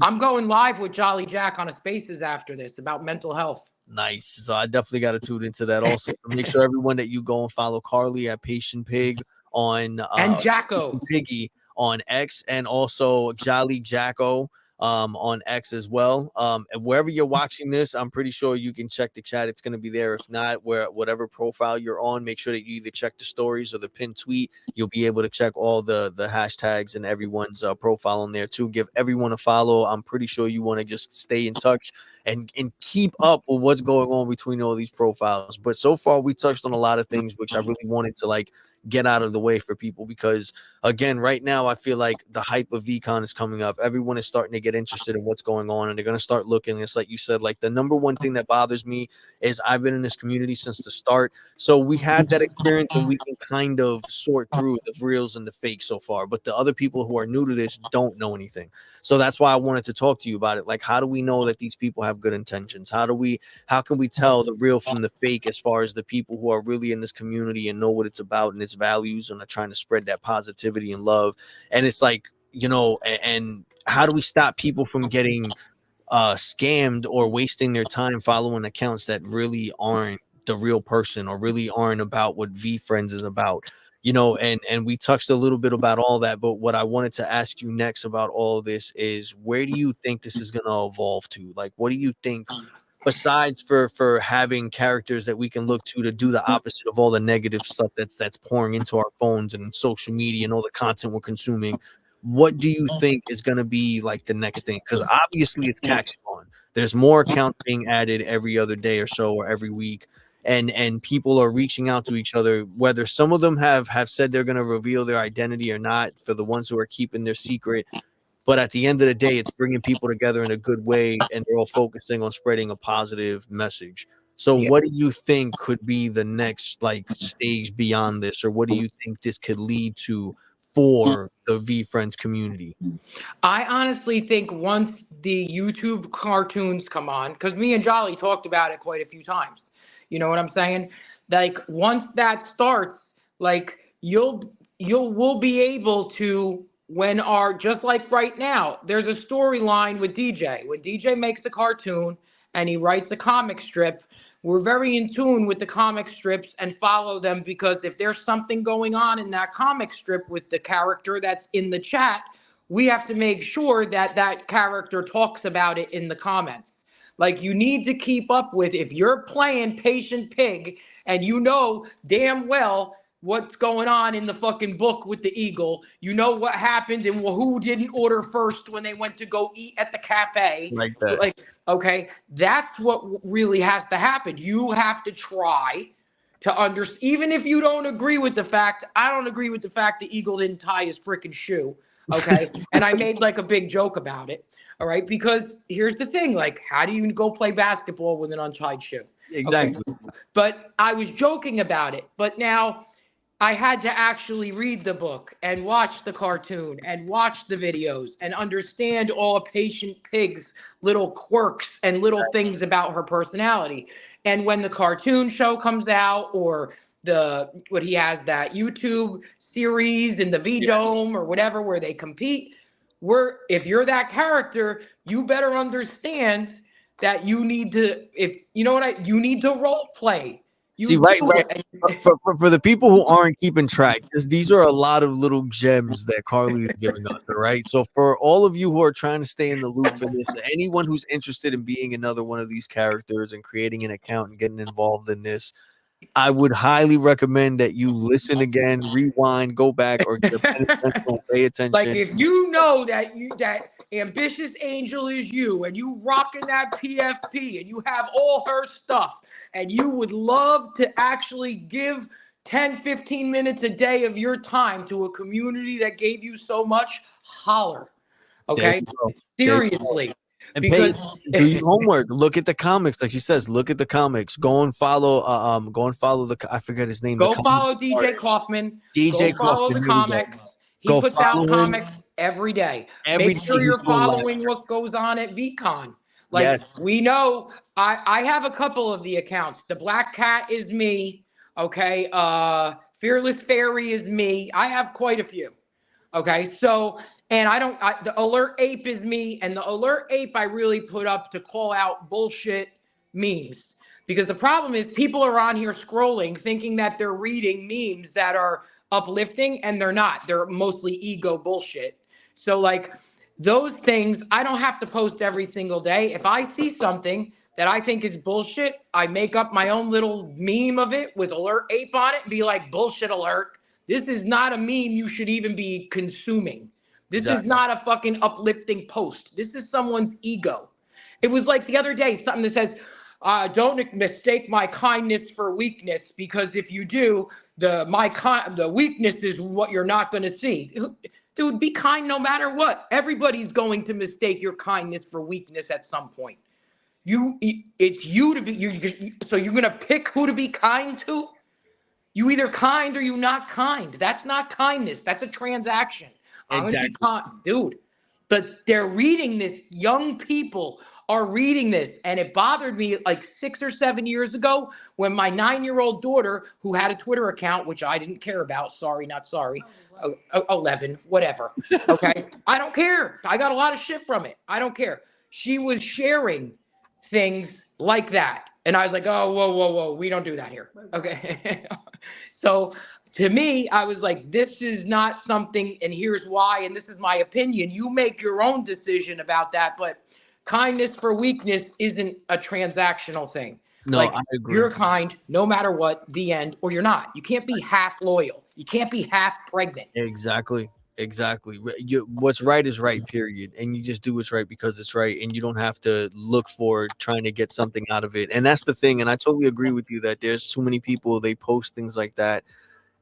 I'm going live with Jolly Jack on a Spaces after this about mental health. Nice. So I definitely got to tune into that also. So make sure everyone that you go and follow Carly at Patient Pig on and Jacko Piggy on X, and also Jolly Jacko on X as well. And wherever you're watching this, I'm pretty sure you can check the chat. It's going to be there. If not, whatever profile you're on, make sure that you either check the stories or the pinned tweet. You'll be able to check all the hashtags and everyone's profile on there too. Give everyone a follow. I'm pretty sure you want to just stay in touch and keep up with what's going on between all these profiles. But so far, we touched on a lot of things which I really wanted to get out of the way for people, because again, right now I feel like the hype of VCon is coming up. Everyone is starting to get interested in what's going on, and they're going to start looking. It's like you said, like the number one thing that bothers me is I've been in this community since the start, so we had that experience and we can kind of sort through the reals and the fakes so far, but the other people who are new to this don't know anything. So that's why I wanted to talk to you about it. Like, how do we know that these people have good intentions? How can we tell the real from the fake, as far as the people who are really in this community and know what it's about and its values and are trying to spread that positivity and love? And it's like, and how do we stop people from getting scammed or wasting their time following accounts that really aren't the real person or really aren't about what VeeFriends is about? And we touched a little bit about all that, but what I wanted to ask you next about all of this is, where do you think this is going to evolve to? Like, what do you think, besides for having characters that we can look to do the opposite of all the negative stuff that's pouring into our phones and social media and all the content we're consuming? What do you think is going to be like the next thing? Because obviously it's catching on. There's more accounts being added every other day or so, or every week. And people are reaching out to each other, whether some of them have said they're going to reveal their identity or not, for the ones who are keeping their secret. But at the end of the day, it's bringing people together in a good way, and they're all focusing on spreading a positive message. So what do you think could be the next stage beyond this, or what do you think this could lead to for the VeeFriends community? I honestly think once the YouTube cartoons come on, because me and Jolly talked about it quite a few times. You know what I'm saying? Like, once that starts, like we'll be able to, just like right now, there's a storyline with DJ. When DJ makes a cartoon and he writes a comic strip, we're very in tune with the comic strips and follow them, because if there's something going on in that comic strip with the character that's in the chat, we have to make sure that that character talks about it in the comments. Like, you need to keep up with, if you're playing Patient Pig and you know damn well what's going on in the fucking book with the eagle. You know what happened and who didn't order first when they went to go eat at the cafe. Like that. Like, okay, that's what really has to happen. You have to try to understand, even if you don't agree with the fact. I don't agree with the fact the eagle didn't tie his freaking shoe. Okay. And I made like a big joke about it. All right. Because here's the thing, like, how do you go play basketball with an untied shoe? Exactly. Okay. But I was joking about it. But now I had to actually read the book and watch the cartoon and watch the videos and understand all of Patient Pig's little quirks and little things about her personality. And when the cartoon show comes out, or what he has, that YouTube series in the V Dome or whatever where they compete, if you're that character, you better understand that you need to, you need to role play. See, right. For the people who aren't keeping track, because these are a lot of little gems that Carly is giving us, all right? So for all of you who are trying to stay in the loop for this, anyone who's interested in being another one of these characters and creating an account and getting involved in this, I would highly recommend that you listen again, rewind, go back, or get a pen and pencil, pay attention. Like, if you know that that ambitious angel is you, and you rocking that PFP, and you have all her stuff, and you would love to actually give 10, 15 minutes a day of your time to a community that gave you so much, holler. Okay? Seriously. And because do your homework. Look at the comics, like she says. Look at the comics. Go and follow. I forget his name. Go follow DJ Kaufman. Go follow the comics. He puts out comics every day. Make sure you're following what goes on at VCon. Like, we know, I have a couple of the accounts. The Black Cat is me. Okay. Fearless Fairy is me. I have quite a few. Okay. So, and the Alert Ape is me. And the Alert Ape I really put up to call out bullshit memes. Because the problem is, people are on here scrolling thinking that they're reading memes that are uplifting, and they're not. They're mostly ego bullshit. So, like, those things, I don't have to post every single day. If I see something that I think is bullshit, I make up my own little meme of it with Alert Ape on it and be like, bullshit alert. This is not a meme you should even be consuming. This is not a fucking uplifting post. This is someone's ego. It was like the other day, something that says, don't mistake my kindness for weakness, because if you do, the weakness is what you're not going to see. Dude, be kind no matter what. Everybody's going to mistake your kindness for weakness at some point. It's you to be. So you're going to pick who to be kind to? You either kind or you not kind. That's not kindness. That's a transaction. I'm going to be kind, dude. But they're reading this. Young people are reading this, and it bothered me like 6 or 7 years ago when my 9-year-old daughter, who had a Twitter account, which I didn't care about, sorry, not sorry, 11, whatever, okay? I don't care. I got a lot of shit from it. I don't care. She was sharing things like that, and I was like, oh, whoa, we don't do that here, okay? So to me, I was like, this is not something, and here's why, and this is my opinion. You make your own decision about that, but kindness for weakness isn't a transactional thing. No, like, I agree. You're kind no matter what, the end, or you're not. You can't be half loyal. You can't be half pregnant. Exactly. What's right is right, period. And you just do what's right because it's right. And you don't have to look for trying to get something out of it. And that's the thing. And I totally agree with you that there's too many people, they post things like that,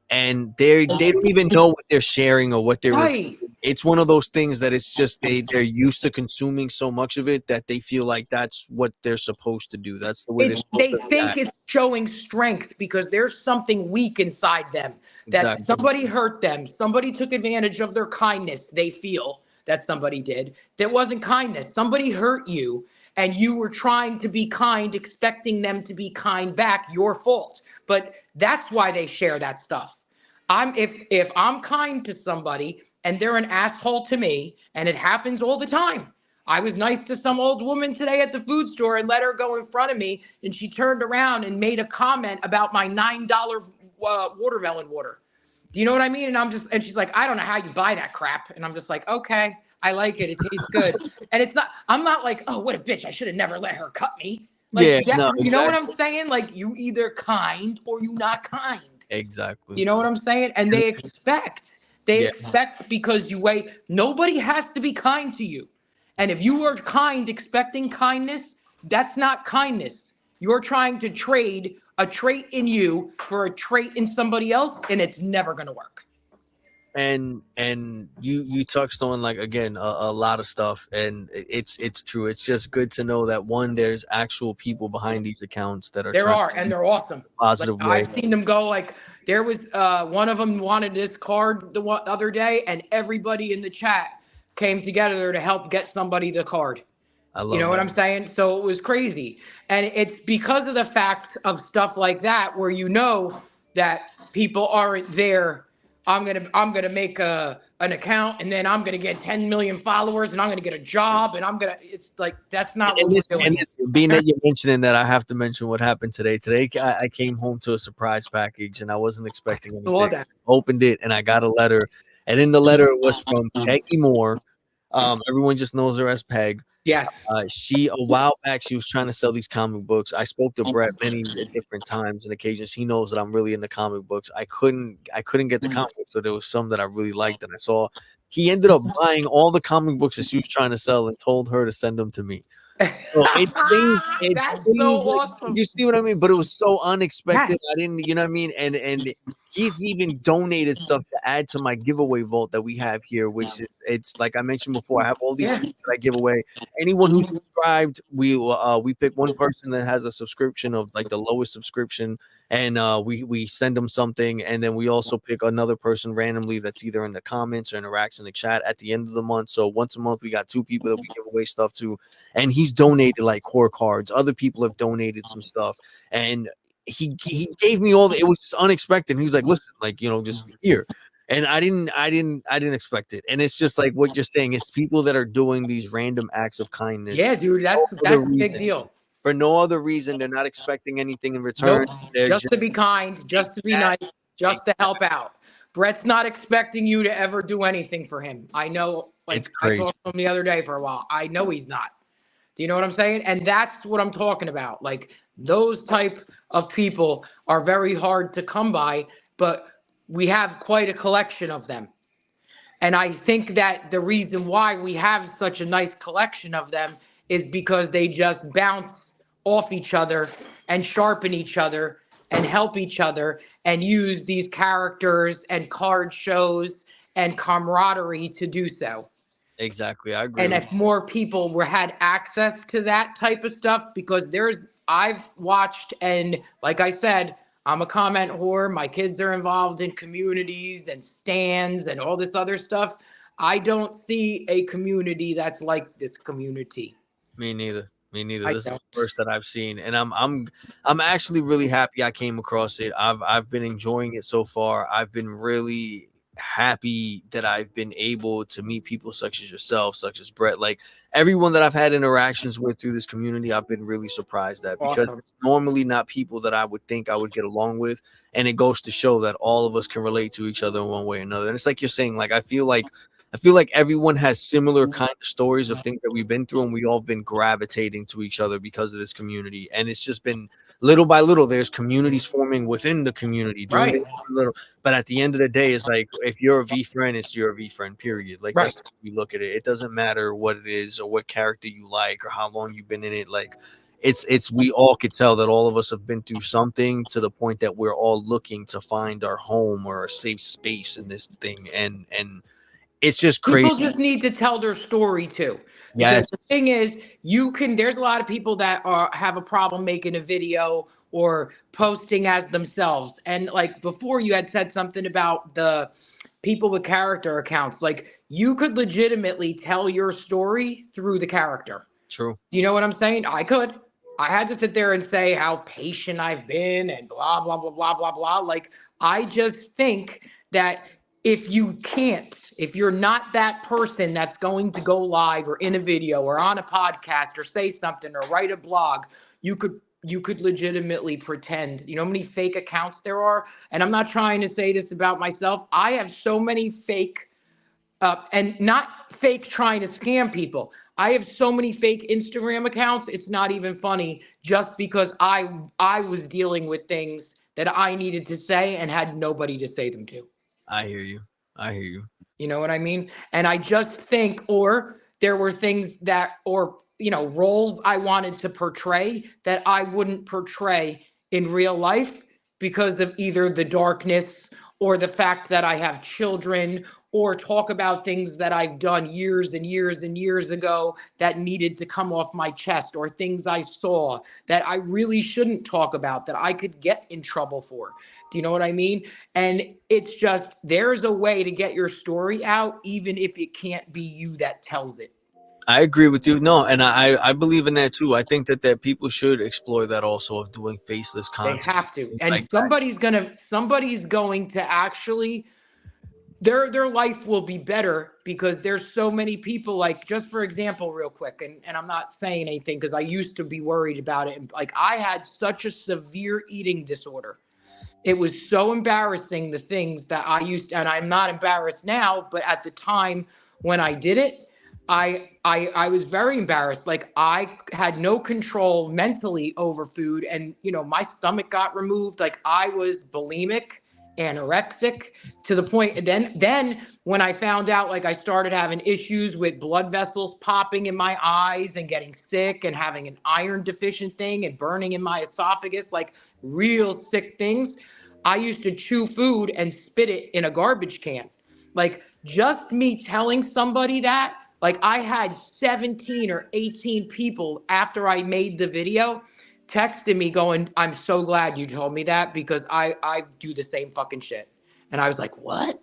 and they don't even know what they're sharing or what they're right. It's one of those things that it's just they're used to consuming so much of it that they feel like that's what they're supposed to do. That's the way they think it's showing strength because there's something weak inside them, that somebody hurt them, somebody took advantage of their kindness. They feel that somebody did. That wasn't kindness. Somebody hurt you and you were trying to be kind, expecting them to be kind back. Your fault. But that's why they share that stuff. If I'm kind to somebody and they're an asshole to me, and it happens all the time. I was nice to some old woman today at the food store and let her go in front of me, and she turned around and made a comment about my $9 watermelon water. Do you know what I mean? And she's like, I don't know how you buy that crap. And I'm just like, okay, I like it. It tastes good. And I'm not like, oh, what a bitch. I should have never let her cut me. Like, you know what I'm saying? Like, you either kind or you not kind. Exactly. You know what I'm saying? And they Yeah. expect because you wait. Nobody has to be kind to you. And if you are kind, expecting kindness, that's not kindness. You're trying to trade a trait in you for a trait in somebody else, and it's never going to work. And you touched on, like, again, a lot of stuff, and it's true. It's just good to know that, one, there's actual people behind these accounts that are There trying are, to and use they're awesome. a Like positive way. I've seen them go. Like there was one of them wanted this card the other day, and everybody in the chat came together to help get somebody the card. I You love know what that. I'm saying? So it was crazy. And it's because of the fact of stuff like that where you know that people aren't there. I'm gonna make an account and then I'm gonna get 10 million followers and I'm gonna get a job and it's like that's not what we're doing. Being that you're mentioning that, I have to mention what happened today. Today, I came home to a surprise package, and I wasn't expecting Saw anything. that. Opened it, and I got a letter, and in the letter it was from Peggy Moore. Everyone just knows her as Peg. Yes. She, a while back, she was trying to sell these comic books. I spoke to Brett many different times and occasions. He knows that I'm really into comic books. I couldn't get the comic books, so there was some that I really liked, and I saw he ended up buying all the comic books that she was trying to sell and told her to send them to me. So it That's so seems like, awesome. you see what I mean? But it was so unexpected. Yes. I didn't, you know what I mean? And he's even donated stuff to add to my giveaway vault that we have here, which is, it's like I mentioned before, I have all these Yeah. things that I give away. Anyone who subscribed, we pick one person that has a subscription of like the lowest subscription, and we send them something, and then we also pick another person randomly that's either in the comments or interacts in the chat at the end of the month. So once a month we got 2 people that we give away stuff to, and he's donated like core cards. Other people have donated some stuff, and he gave me all the, it was just unexpected. He was like, listen, like, just here. And I didn't expect it. And it's just like what you're saying, it's people that are doing these random acts of kindness. Yeah, dude, that's a big deal. For no other reason. They're not expecting anything in return. Nope. They're Just to be kind, just to be nice, just to help out. Brett's not expecting you to ever do anything for him. I know, like It's I crazy. talked to him the other day for a while. I know he's not. Do you know what I'm saying? And that's what I'm talking about. Like those type of people are very hard to come by, but we have quite a collection of them. And I think that the reason why we have such a nice collection of them is because they just bounce off each other and sharpen each other and help each other and use these characters and card shows and camaraderie to do so. Exactly. I agree And with if more people had access to that type of stuff, because I've watched, and like I said, I'm a comment whore. My kids are involved in communities and stands and all this other stuff. I don't see a community that's like this community. Me neither. Me neither. I This is the don't. first that I've seen, and I'm actually really happy I came across it. I've been enjoying it so far. I've been really happy that I've been able to meet people such as yourself, such as Brett, like everyone that I've had interactions with through this community. I've been really surprised at, because Awesome. it's normally not people that I would think I would get along with, and it goes to show that all of us can relate to each other in one way or another. And it's like you're saying, like I feel like everyone has similar kind of stories of things that we've been through, and we all been gravitating to each other because of this community. And it's just been little by little, there's communities forming within the community, doing Right. it little. But at the end of the day, it's like, if you're a V friend, it's you're a V friend, period. Like, Right. that's how we look at it. It doesn't matter what it is or what character you like or how long you've been in it. Like, it's we all could tell that all of us have been through something, to the point that we're all looking to find our home or a safe space in this thing. And it's just crazy. People just need to tell their story too. Because Yes. the thing is, there's a lot of people that have a problem making a video or posting as themselves. And like before, you had said something about the people with character accounts. Like you could legitimately tell your story through the character. True. You know what I'm saying? I could. I had to sit there and say how patient I've been and blah, blah, blah, blah, blah, blah. Like, I just think that if you're not that person that's going to go live or in a video or on a podcast or say something or write a blog, you could legitimately pretend. You know how many fake accounts there are? And I'm not trying to say this about myself. I have so many fake and not fake trying to scam people. I have so many fake Instagram accounts. It's not even funny, just because I was dealing with things that I needed to say and had nobody to say them to. I hear you. I hear you. You know what I mean? And I just think, or there were things that, or, you know, roles I wanted to portray that I wouldn't portray in real life because of either the darkness or the fact that I have children, or talk about things that I've done years and years and years ago that needed to come off my chest, or things I saw that I really shouldn't talk about that I could get in trouble for. Do you know what I mean? And it's just, there's a way to get your story out, even if it can't be you that tells it. I agree with you. No, and I believe in that too. I think that people should explore that also of doing faceless They content. have to. Things And like that. somebody's going to actually, their life will be better because there's so many people, like, just for example, real quick, and I'm not saying anything because I used to be worried about it. And like, I had such a severe eating disorder. It was so embarrassing, the things that I used, and I'm not embarrassed now, but at the time when I did it, I was very embarrassed. Like, I had no control mentally over food, and you know, my stomach got removed. Like, I was bulimic, anorexic, to the point. And then when I found out, like, I started having issues with blood vessels popping in my eyes and getting sick and having an iron deficient thing and burning in my esophagus, like real sick things. I used to chew food and spit it in a garbage can. Like, just me telling somebody that, like, I had 17 or 18 people after I made the video texting me going, I'm so glad you told me that because I do the same fucking shit. And I was like, what?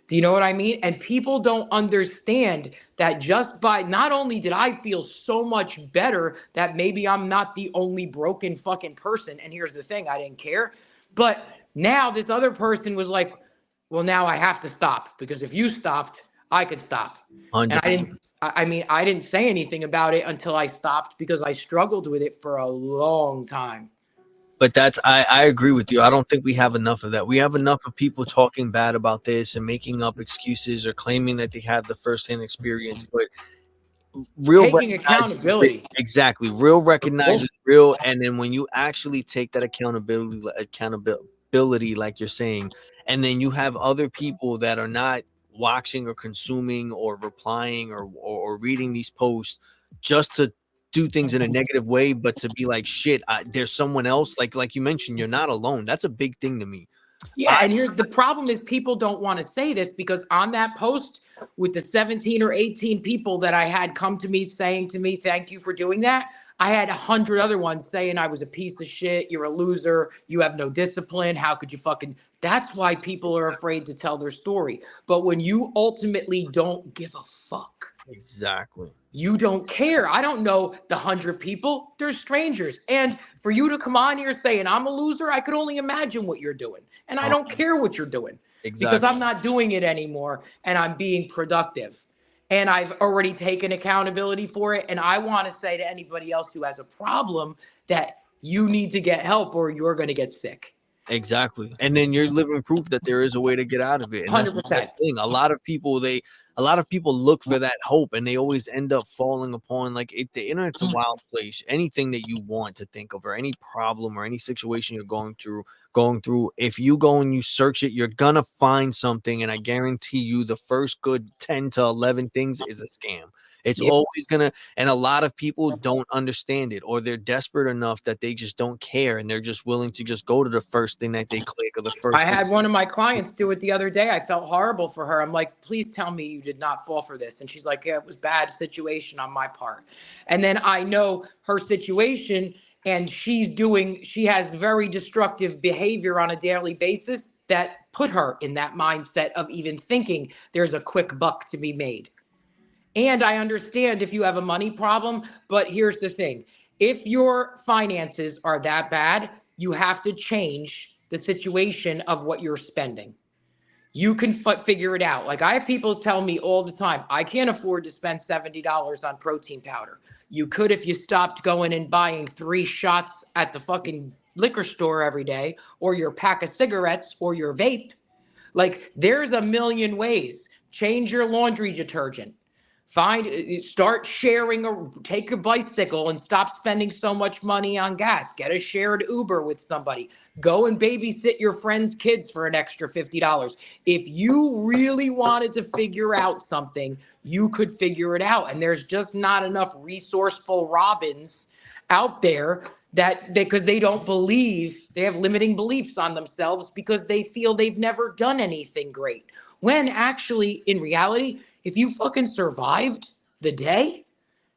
Do you know what I mean? And people don't understand that just by, not only did I feel so much better that maybe I'm not the only broken fucking person. And here's the thing, I didn't care. But now this other person was like, well, now I have to stop because if you stopped, I could stop. And 100%. I didn't say anything about it until I stopped because I struggled with it for a long time. But I agree with you. I don't think we have enough of that. We have enough of people talking bad about this and making up excuses or claiming that they have the firsthand experience. But real Taking recognizes accountability. exactly. Real Bullshit. recognizes real, and then when you actually take that accountability, like you're saying, and then you have other people that are not watching or consuming or replying or reading these posts just to do things in a negative way, but to be like, shit, there's someone else. Like you mentioned, you're not alone. That's a big thing to me. Yeah, and here's the problem is people don't want to say this because on that post with the 17 or 18 people that I had come to me saying to me, thank you for doing that, I had 100 other ones saying I was a piece of shit, you're a loser, you have no discipline, how could you fucking... That's why people are afraid to tell their story. But when you ultimately don't give a fuck, Exactly. you don't care. I don't know the 100 people. They're strangers. And for you to come on here saying I'm a loser, I could only imagine what you're doing. And I don't care what you're doing because Exactly. I'm not doing it anymore and I'm being productive. And I've already taken accountability for it. And I want to say to anybody else who has a problem that you need to get help or you're going to get sick. Exactly. And then you're living proof that there is a way to get out of it. And that's the whole 100%. thing. A lot of people look for that hope and they always end up falling upon the internet's a wild place. Anything that you want to think of or any problem or any situation you're going through, if you go and you search it, you're gonna find something. And I guarantee you the first good 10 to 11 things is a scam. It's Yep. always gonna, and a lot of people don't understand it, or they're desperate enough that they just don't care and they're just willing to just go to the first thing that they click or the I first thing. had one of my clients do it the other day. I felt horrible for her. I'm like, please tell me you did not fall for this. And she's like, yeah, it was bad situation on my part. And then I know her situation and she has very destructive behavior on a daily basis that put her in that mindset of even thinking there's a quick buck to be made. And I understand if you have a money problem, but here's the thing. If your finances are that bad, you have to change the situation of what you're spending. You can figure it out. Like I have people tell me all the time, I can't afford to spend $70 on protein powder. You could if you stopped going and buying 3 shots at the fucking liquor store every day, or your pack of cigarettes, or your vape. Like there's a million ways. Change your laundry detergent. Start sharing take a bicycle and stop spending so much money on gas. Get a shared Uber with somebody. Go and babysit your friend's kids for an extra $50. If you really wanted to figure out something, you could figure it out. And there's just not enough resourceful Robins out there that because they don't believe, they have limiting beliefs on themselves because they feel they've never done anything great. When actually, in reality, if you fucking survived the day,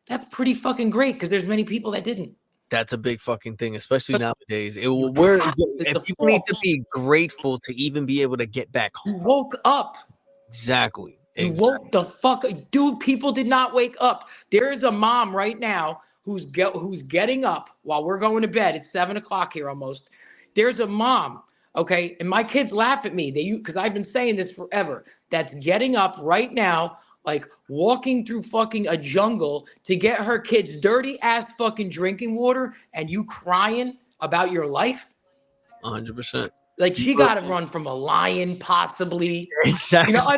that's pretty fucking great because there's many people that didn't. That's a big fucking thing, especially nowadays. People need to be grateful to even be able to get back You home. woke up. Exactly. You woke the fuck up. Dude, people did not wake up. There is a mom right now who's getting up while we're going to bed. It's 7:00 here almost. There's a mom, okay, and my kids laugh at me. Because I've been saying this forever. That's getting up right now, like walking through fucking a jungle to get her kids dirty ass fucking drinking water, and you crying about your life. 100%. Like she got to run from a lion, possibly. Exactly. You know, I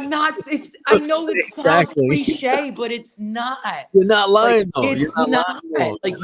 know it sounds cliche, but it's not. You're not lying, like, though. It's You're not lying, though. Like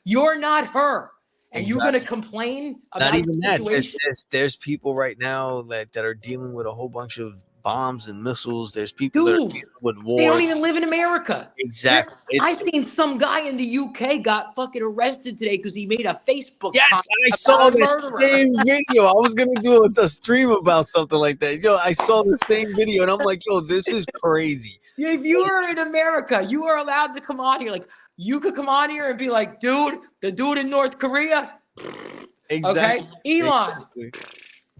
you're not her, and you're gonna complain about not even that. There's people right now that are dealing with a whole bunch of bombs and missiles. There's people that are dealing with war. They don't even live in America. Exactly. I seen some guy in the UK got fucking arrested today because he made a Facebook. Yes, I saw the same video. I was gonna do a stream about something like that. Yo, I saw the same video, and I'm like, yo, this is crazy. If you are in America, you are allowed to come on here. Like, you could come on here and be like, dude, the dude in North Korea. Exactly. Okay, Elon. Exactly.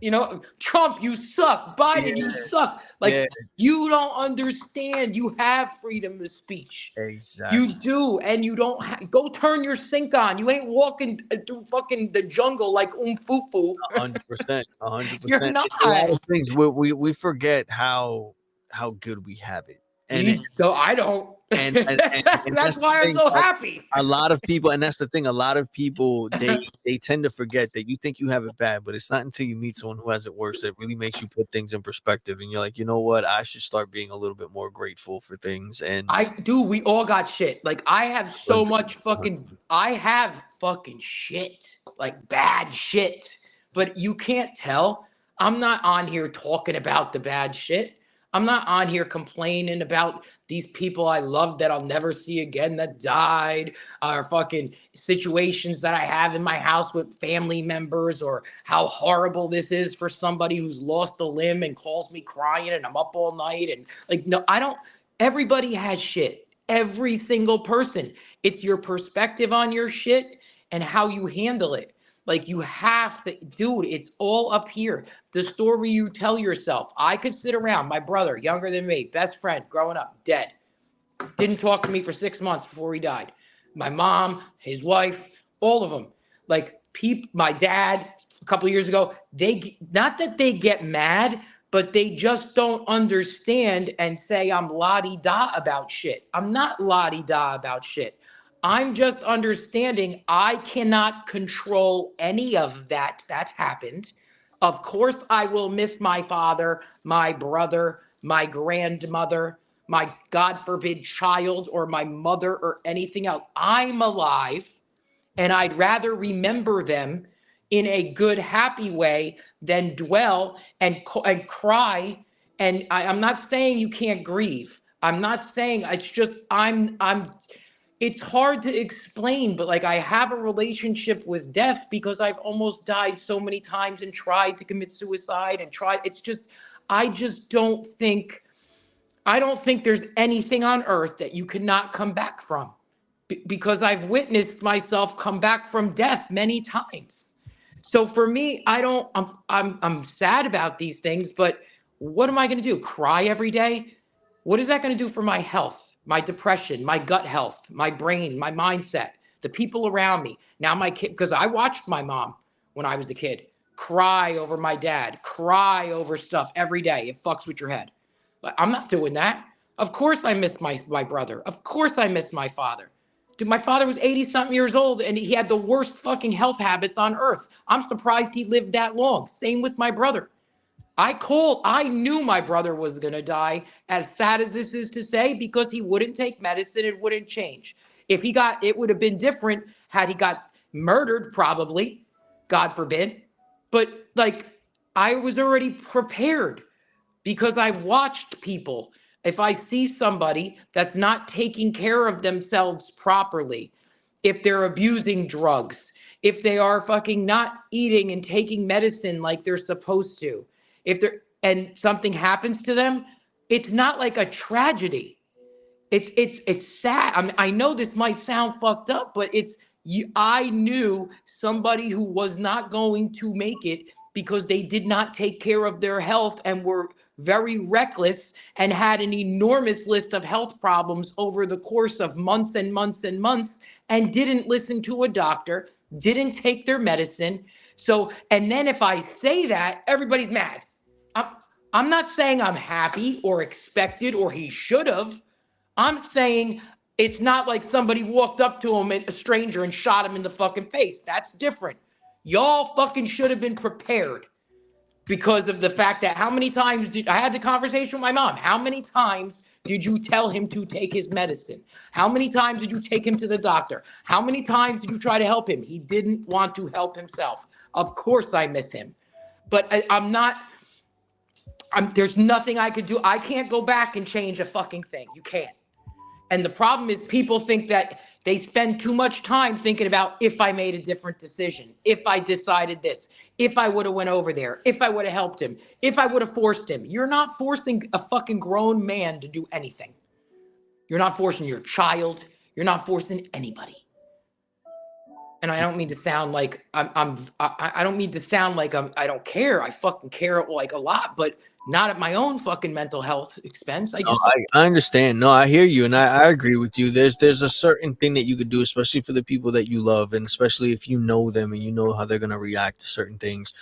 You know, Trump, you suck. Biden, you suck. Like, you don't understand. You have freedom of speech. Exactly. You do, and you don't go turn your sink on. You ain't walking through fucking the jungle like fufu. 100%. 100%. You're not. It's a lot of things. We forget how good we have it. So I don't. And that's why I'm so happy. A lot of people, and that's the thing, a lot of people, they tend to forget that you think you have it bad, but it's not until you meet someone who has it worse that really makes you put things in perspective. And you're like, you know what? I should start being a little bit more grateful for things. And we all got shit. Like, I have so much fucking shit, like bad shit. But you can't tell. I'm not on here talking about the bad shit. I'm not on here complaining about these people I love that I'll never see again that died, or fucking situations that I have in my house with family members, or how horrible this is for somebody who's lost a limb and calls me crying and I'm up all night. And like, no, I don't. Everybody has shit. Every single person. It's your perspective on your shit and how you handle it. Like, you have to, dude, it's all up here. The story you tell yourself. I could sit around, my brother, younger than me, best friend, growing up, dead. Didn't talk to me for 6 months before he died. My mom, his wife, all of them. Like, my dad, a couple of years ago, not that they get mad, but they just don't understand and say I'm la-di-da about shit. I'm not la-di-da about shit. I'm just understanding I cannot control any of that happened. Of course, I will miss my father, my brother, my grandmother, my God forbid child, or my mother, or anything else. I'm alive, and I'd rather remember them in a good, happy way than dwell and cry. And I'm not saying you can't grieve. I'm not saying, it's just it's hard to explain, but like, I have a relationship with death because I've almost died so many times and tried to commit suicide and I don't think there's anything on earth that you cannot come back from, because I've witnessed myself come back from death many times. So for me, I'm sad about these things, but what am I going to do? Cry every day? What is that going to do for my health? My depression, my gut health, my brain, my mindset, the people around me. Now my kid, because I watched my mom when I was a kid cry over my dad, cry over stuff every day. It fucks with your head. But I'm not doing that. Of course I miss my brother. Of course I miss my father. Dude, my father was 80-something years old and he had the worst fucking health habits on earth. I'm surprised he lived that long. Same with my brother. I knew my brother was going to die, as sad as this is to say, because he wouldn't take medicine. It wouldn't change. It would have been different had he got murdered, probably, God forbid. But like, I was already prepared because I've watched people. If I see somebody that's not taking care of themselves properly, if they're abusing drugs, if they are fucking not eating and taking medicine like they're supposed to, if they're and something happens to them, it's not like a tragedy. It's sad. I know this might sound fucked up, but I knew somebody who was not going to make it because they did not take care of their health and were very reckless and had an enormous list of health problems over the course of months and months and months and didn't listen to a doctor, didn't take their medicine. So, and then if I say that, everybody's mad. I'm, I'm not saying I'm happy or expected or he should have. I'm saying it's not like somebody walked up to him, a stranger, and shot him in the fucking face. That's different. Y'all fucking should have been prepared because of the fact that how many times I had the conversation with my mom? How many times did you tell him to take his medicine? How many times did you take him to the doctor? How many times did you try to help him? He didn't want to help himself. Of course I miss him. But there's nothing I could do. I can't go back and change a fucking thing. You can't. And the problem is people think that they spend too much time thinking about if I made a different decision, if I decided this, if I would have went over there, if I would have helped him, if I would have forced him. You're not forcing a fucking grown man to do anything. You're not forcing your child. You're not forcing anybody. And I don't mean to sound like I don't mean to sound like I don't care. I fucking care like a lot, but not at my own fucking mental health expense. I understand. No, I hear you, and I agree with you. There's a certain thing that you could do, especially for the people that you love, and especially if you know them and you know how they're gonna react to certain things.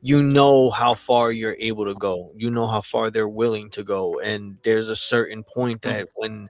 You know how far you're able to go. You know how far they're willing to go, and there's a certain point that when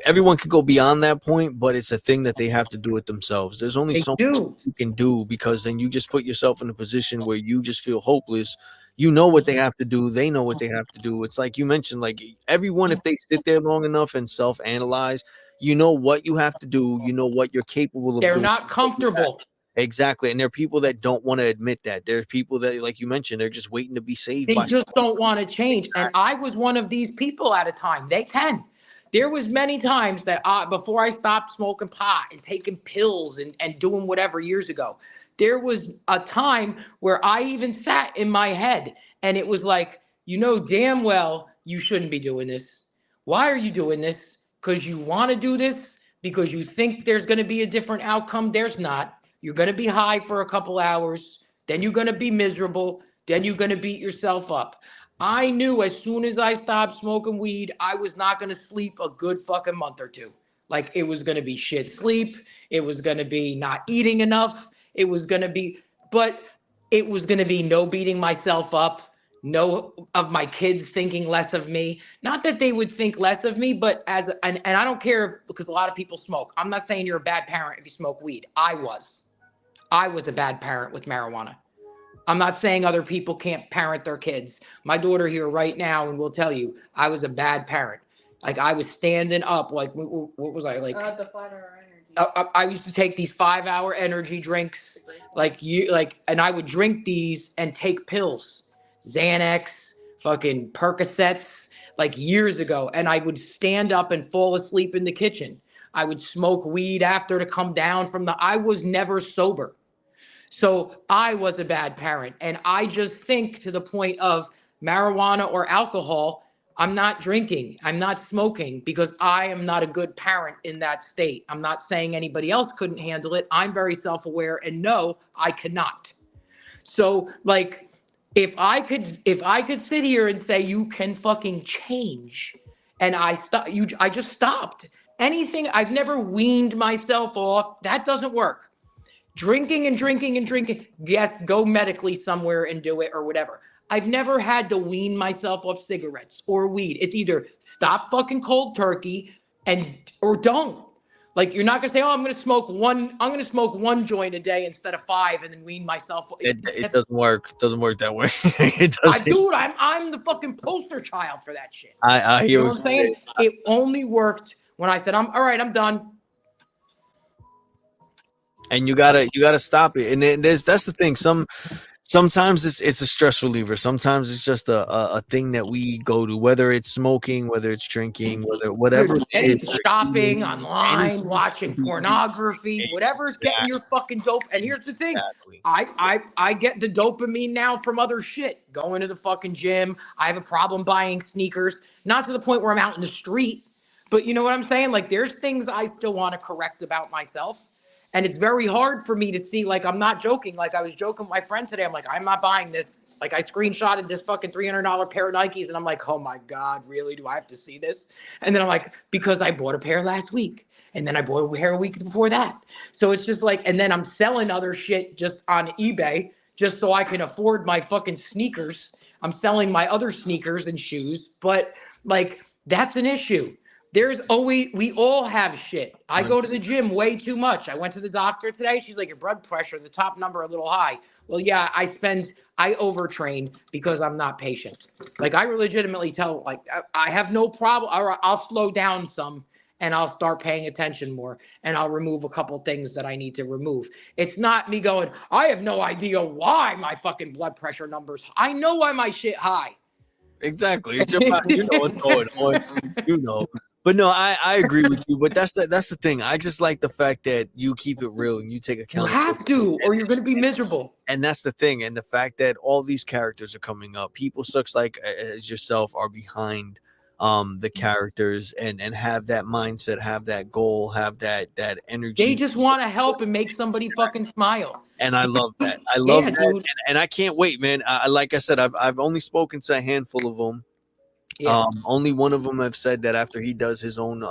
everyone could go beyond that point, but it's a thing that they have to do it themselves. There's only They so much do. you can do, because then you just put yourself in a position where you just feel hopeless. You know what they have to do. They know what they have to do. It's like you mentioned, like everyone, if they sit there long enough and self-analyze, you know what you have to do. You know what you're capable of They're doing. not comfortable. Exactly. And there are people that don't want to admit that. There are people that, like you mentioned, they're just waiting to be saved They by just someone. don't want to change. And I was one of these people at a time. They can. There was many times that before I stopped smoking pot and taking pills and doing whatever years ago, there was a time where I even sat in my head and it was like, you know damn well you shouldn't be doing this. Why are you doing this? Because you want to do this? Because you think there's going to be a different outcome? There's not. You're going to be high for a couple hours. Then you're going to be miserable. Then you're going to beat yourself up. I knew as soon as I stopped smoking weed, I was not going to sleep a good fucking month or two. Like it was going to be shit sleep. It was going to be not eating enough. It was going to be, but it was going to be no beating myself up. No of my kids thinking less of me. Not that they would think less of me, but and I don't care because a lot of people smoke. I'm not saying you're a bad parent if you smoke weed. I was a bad parent with marijuana. I'm not saying other people can't parent their kids. My daughter here right now and will tell you, I was a bad parent. Like I was standing up, like what was I like? The 5-hour energy. I used to take these 5-hour energy drinks, and I would drink these and take pills, Xanax, fucking Percocets, like years ago. And I would stand up and fall asleep in the kitchen. I would smoke weed after to come down from I was never sober. So I was a bad parent. And I just think to the point of marijuana or alcohol, I'm not drinking. I'm not smoking because I am not a good parent in that state. I'm not saying anybody else couldn't handle it. I'm very self-aware and know I cannot. So like if I could sit here and say you can fucking change and I just stopped. Anything, I've never weaned myself off. That doesn't work. Drinking and drinking and drinking. Yes, go medically somewhere and do it or whatever. I've never had to wean myself off cigarettes or weed. It's either stop fucking cold turkey or don't. Like you're not gonna say, "Oh, I'm gonna smoke one joint a day instead of 5, and then wean myself." It doesn't work. It doesn't work that way. It I doesn't. dude, I'm the fucking poster child for that shit. I You hear know what what I'm you're saying. saying? It only worked when I said, "I'm all right, I'm done." And you gotta stop it. And then that's the thing. Sometimes it's a stress reliever. Sometimes it's just a thing that we go to, whether it's smoking, whether it's drinking, whatever Dude, it is, anything, or shopping eating, online, anything watching can be used. pornography, whatever's getting your fucking dope. And here's the thing, Exactly. I get the dopamine now from other shit. Going to the fucking gym. I have a problem buying sneakers, not to the point where I'm out in the street, but you know what I'm saying? Like there's things I still want to correct about myself. And it's very hard for me to see, like, I'm not joking. Like I was joking with my friend today. I'm like, I'm not buying this. Like I screenshotted this fucking $300 pair of Nikes and I'm like, oh my God, really? Do I have to see this? And then I'm like, because I bought a pair last week. And then I bought a pair a week before that. So it's just like, and then I'm selling other shit just on eBay just so I can afford my fucking sneakers. I'm selling my other sneakers and shoes. But like, that's an issue. There's always, we all have shit. I go to the gym way too much. I went to the doctor today. She's like, your blood pressure, the top number a little high. Well, yeah, I overtrain because I'm not patient. Like I legitimately tell, like I have no problem. I'll slow down some and I'll start paying attention more and I'll remove a couple things that I need to remove. It's not me going, I have no idea why my fucking blood pressure numbers. I know why my shit high. Exactly. It's your body. You know what's going on. You know. But no, I agree with you. But that's the thing. I just like the fact that you keep it real and you take You accountability. have to, or you're going to be miserable. And that's the thing. And the fact that all these characters are coming up, people such like as yourself are behind the characters and have that mindset, have that goal, have that energy. They just want to help and make somebody fucking smile. And I love that. I love Yeah, that. dude. And I can't wait, man. Like I said, I've only spoken to a handful of them. Yeah. Only one of them have said that after he does his own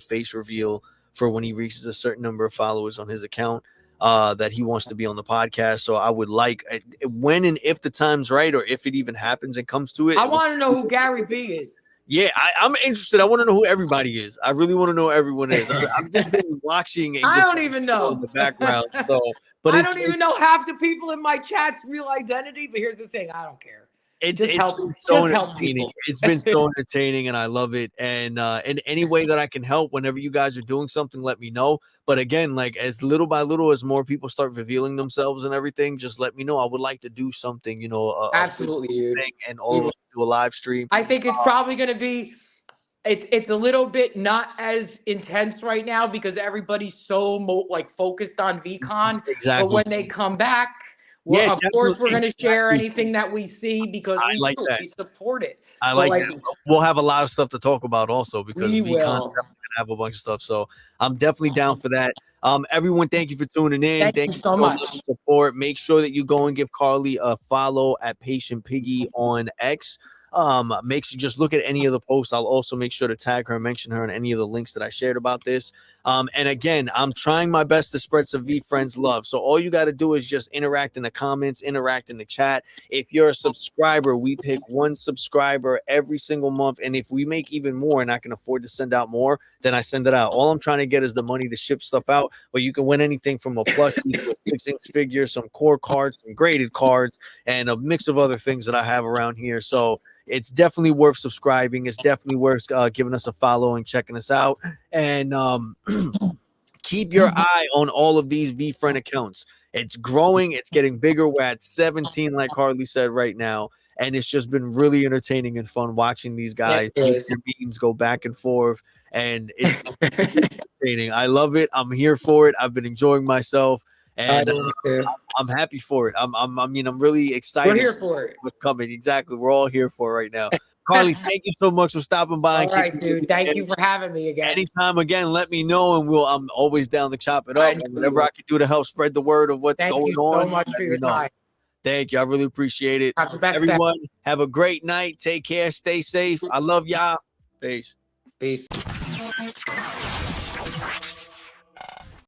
face reveal for when he reaches a certain number of followers on his account, that he wants to be on the podcast. So I would like, when and if the time's right, or if it even happens and comes to it. I want to know who Gary B is. Yeah, I'm interested. I want to know who everybody is. I really want to know who everyone is. I've just been watching and I just don't even know in the background. So, but I don't even know half the people in my chat's real identity. But here's the thing: I don't care. It's Just help entertaining. people. It's been so entertaining, and I love it. And in any way that I can help, whenever you guys are doing something, let me know. But again, like as little by little, as more people start revealing themselves and everything, just let me know. I would like to do something, Absolutely, dude. thing, and also do a live stream. I think it's probably going to be. It's a little bit not as intense right now because everybody's so focused on VCon. Exactly. But when they come back, Yeah, of course we're going to share exactly. anything that we see because I like that. we support it. I But, like that. We'll have a lot of stuff to talk about also because We VCon's will. definitely gonna have a bunch of stuff. So I'm definitely down for that. Everyone, thank you for tuning in. Thank you so much. For the support. Make sure that you go and give Carly a follow at PatientPiggy on X. Make sure just look at any of the posts. I'll also make sure to tag her and mention her in any of the links that I shared about this. And again, I'm trying my best to spread some VeeFriends love. So all you got to do is just interact in the comments, interact in the chat. If you're a subscriber, we pick one subscriber every single month. And if we make even more and I can afford to send out more, then I send it out. All I'm trying to get is the money to ship stuff out. But you can win anything from a plushie to a 6-inch figure, some core cards, some graded cards, and a mix of other things that I have around here. So it's definitely worth subscribing. It's definitely worth giving us a follow and checking us out. And keep your eye on all of these VeeFriend accounts. It's growing. It's getting bigger. We're at 17, like Harley said right now. And it's just been really entertaining and fun watching these guys their memes go back and forth. And it's entertaining. I love it. I'm here for it. I've been enjoying myself. And I'm happy for it. I'm really excited. We're here for it. What's coming? Exactly. We're all here for it right now. Carly, thank you so much for stopping by. All right, dude. Thank you for having me again. Anytime again, let me know, and I'm always down to chop it up. And whatever I can do to help spread the word of what's going on. Thank you so much for your time. Thank you. I really appreciate it. Have the best Everyone, have a great night. Take care. Stay safe. I love y'all. Peace. Peace.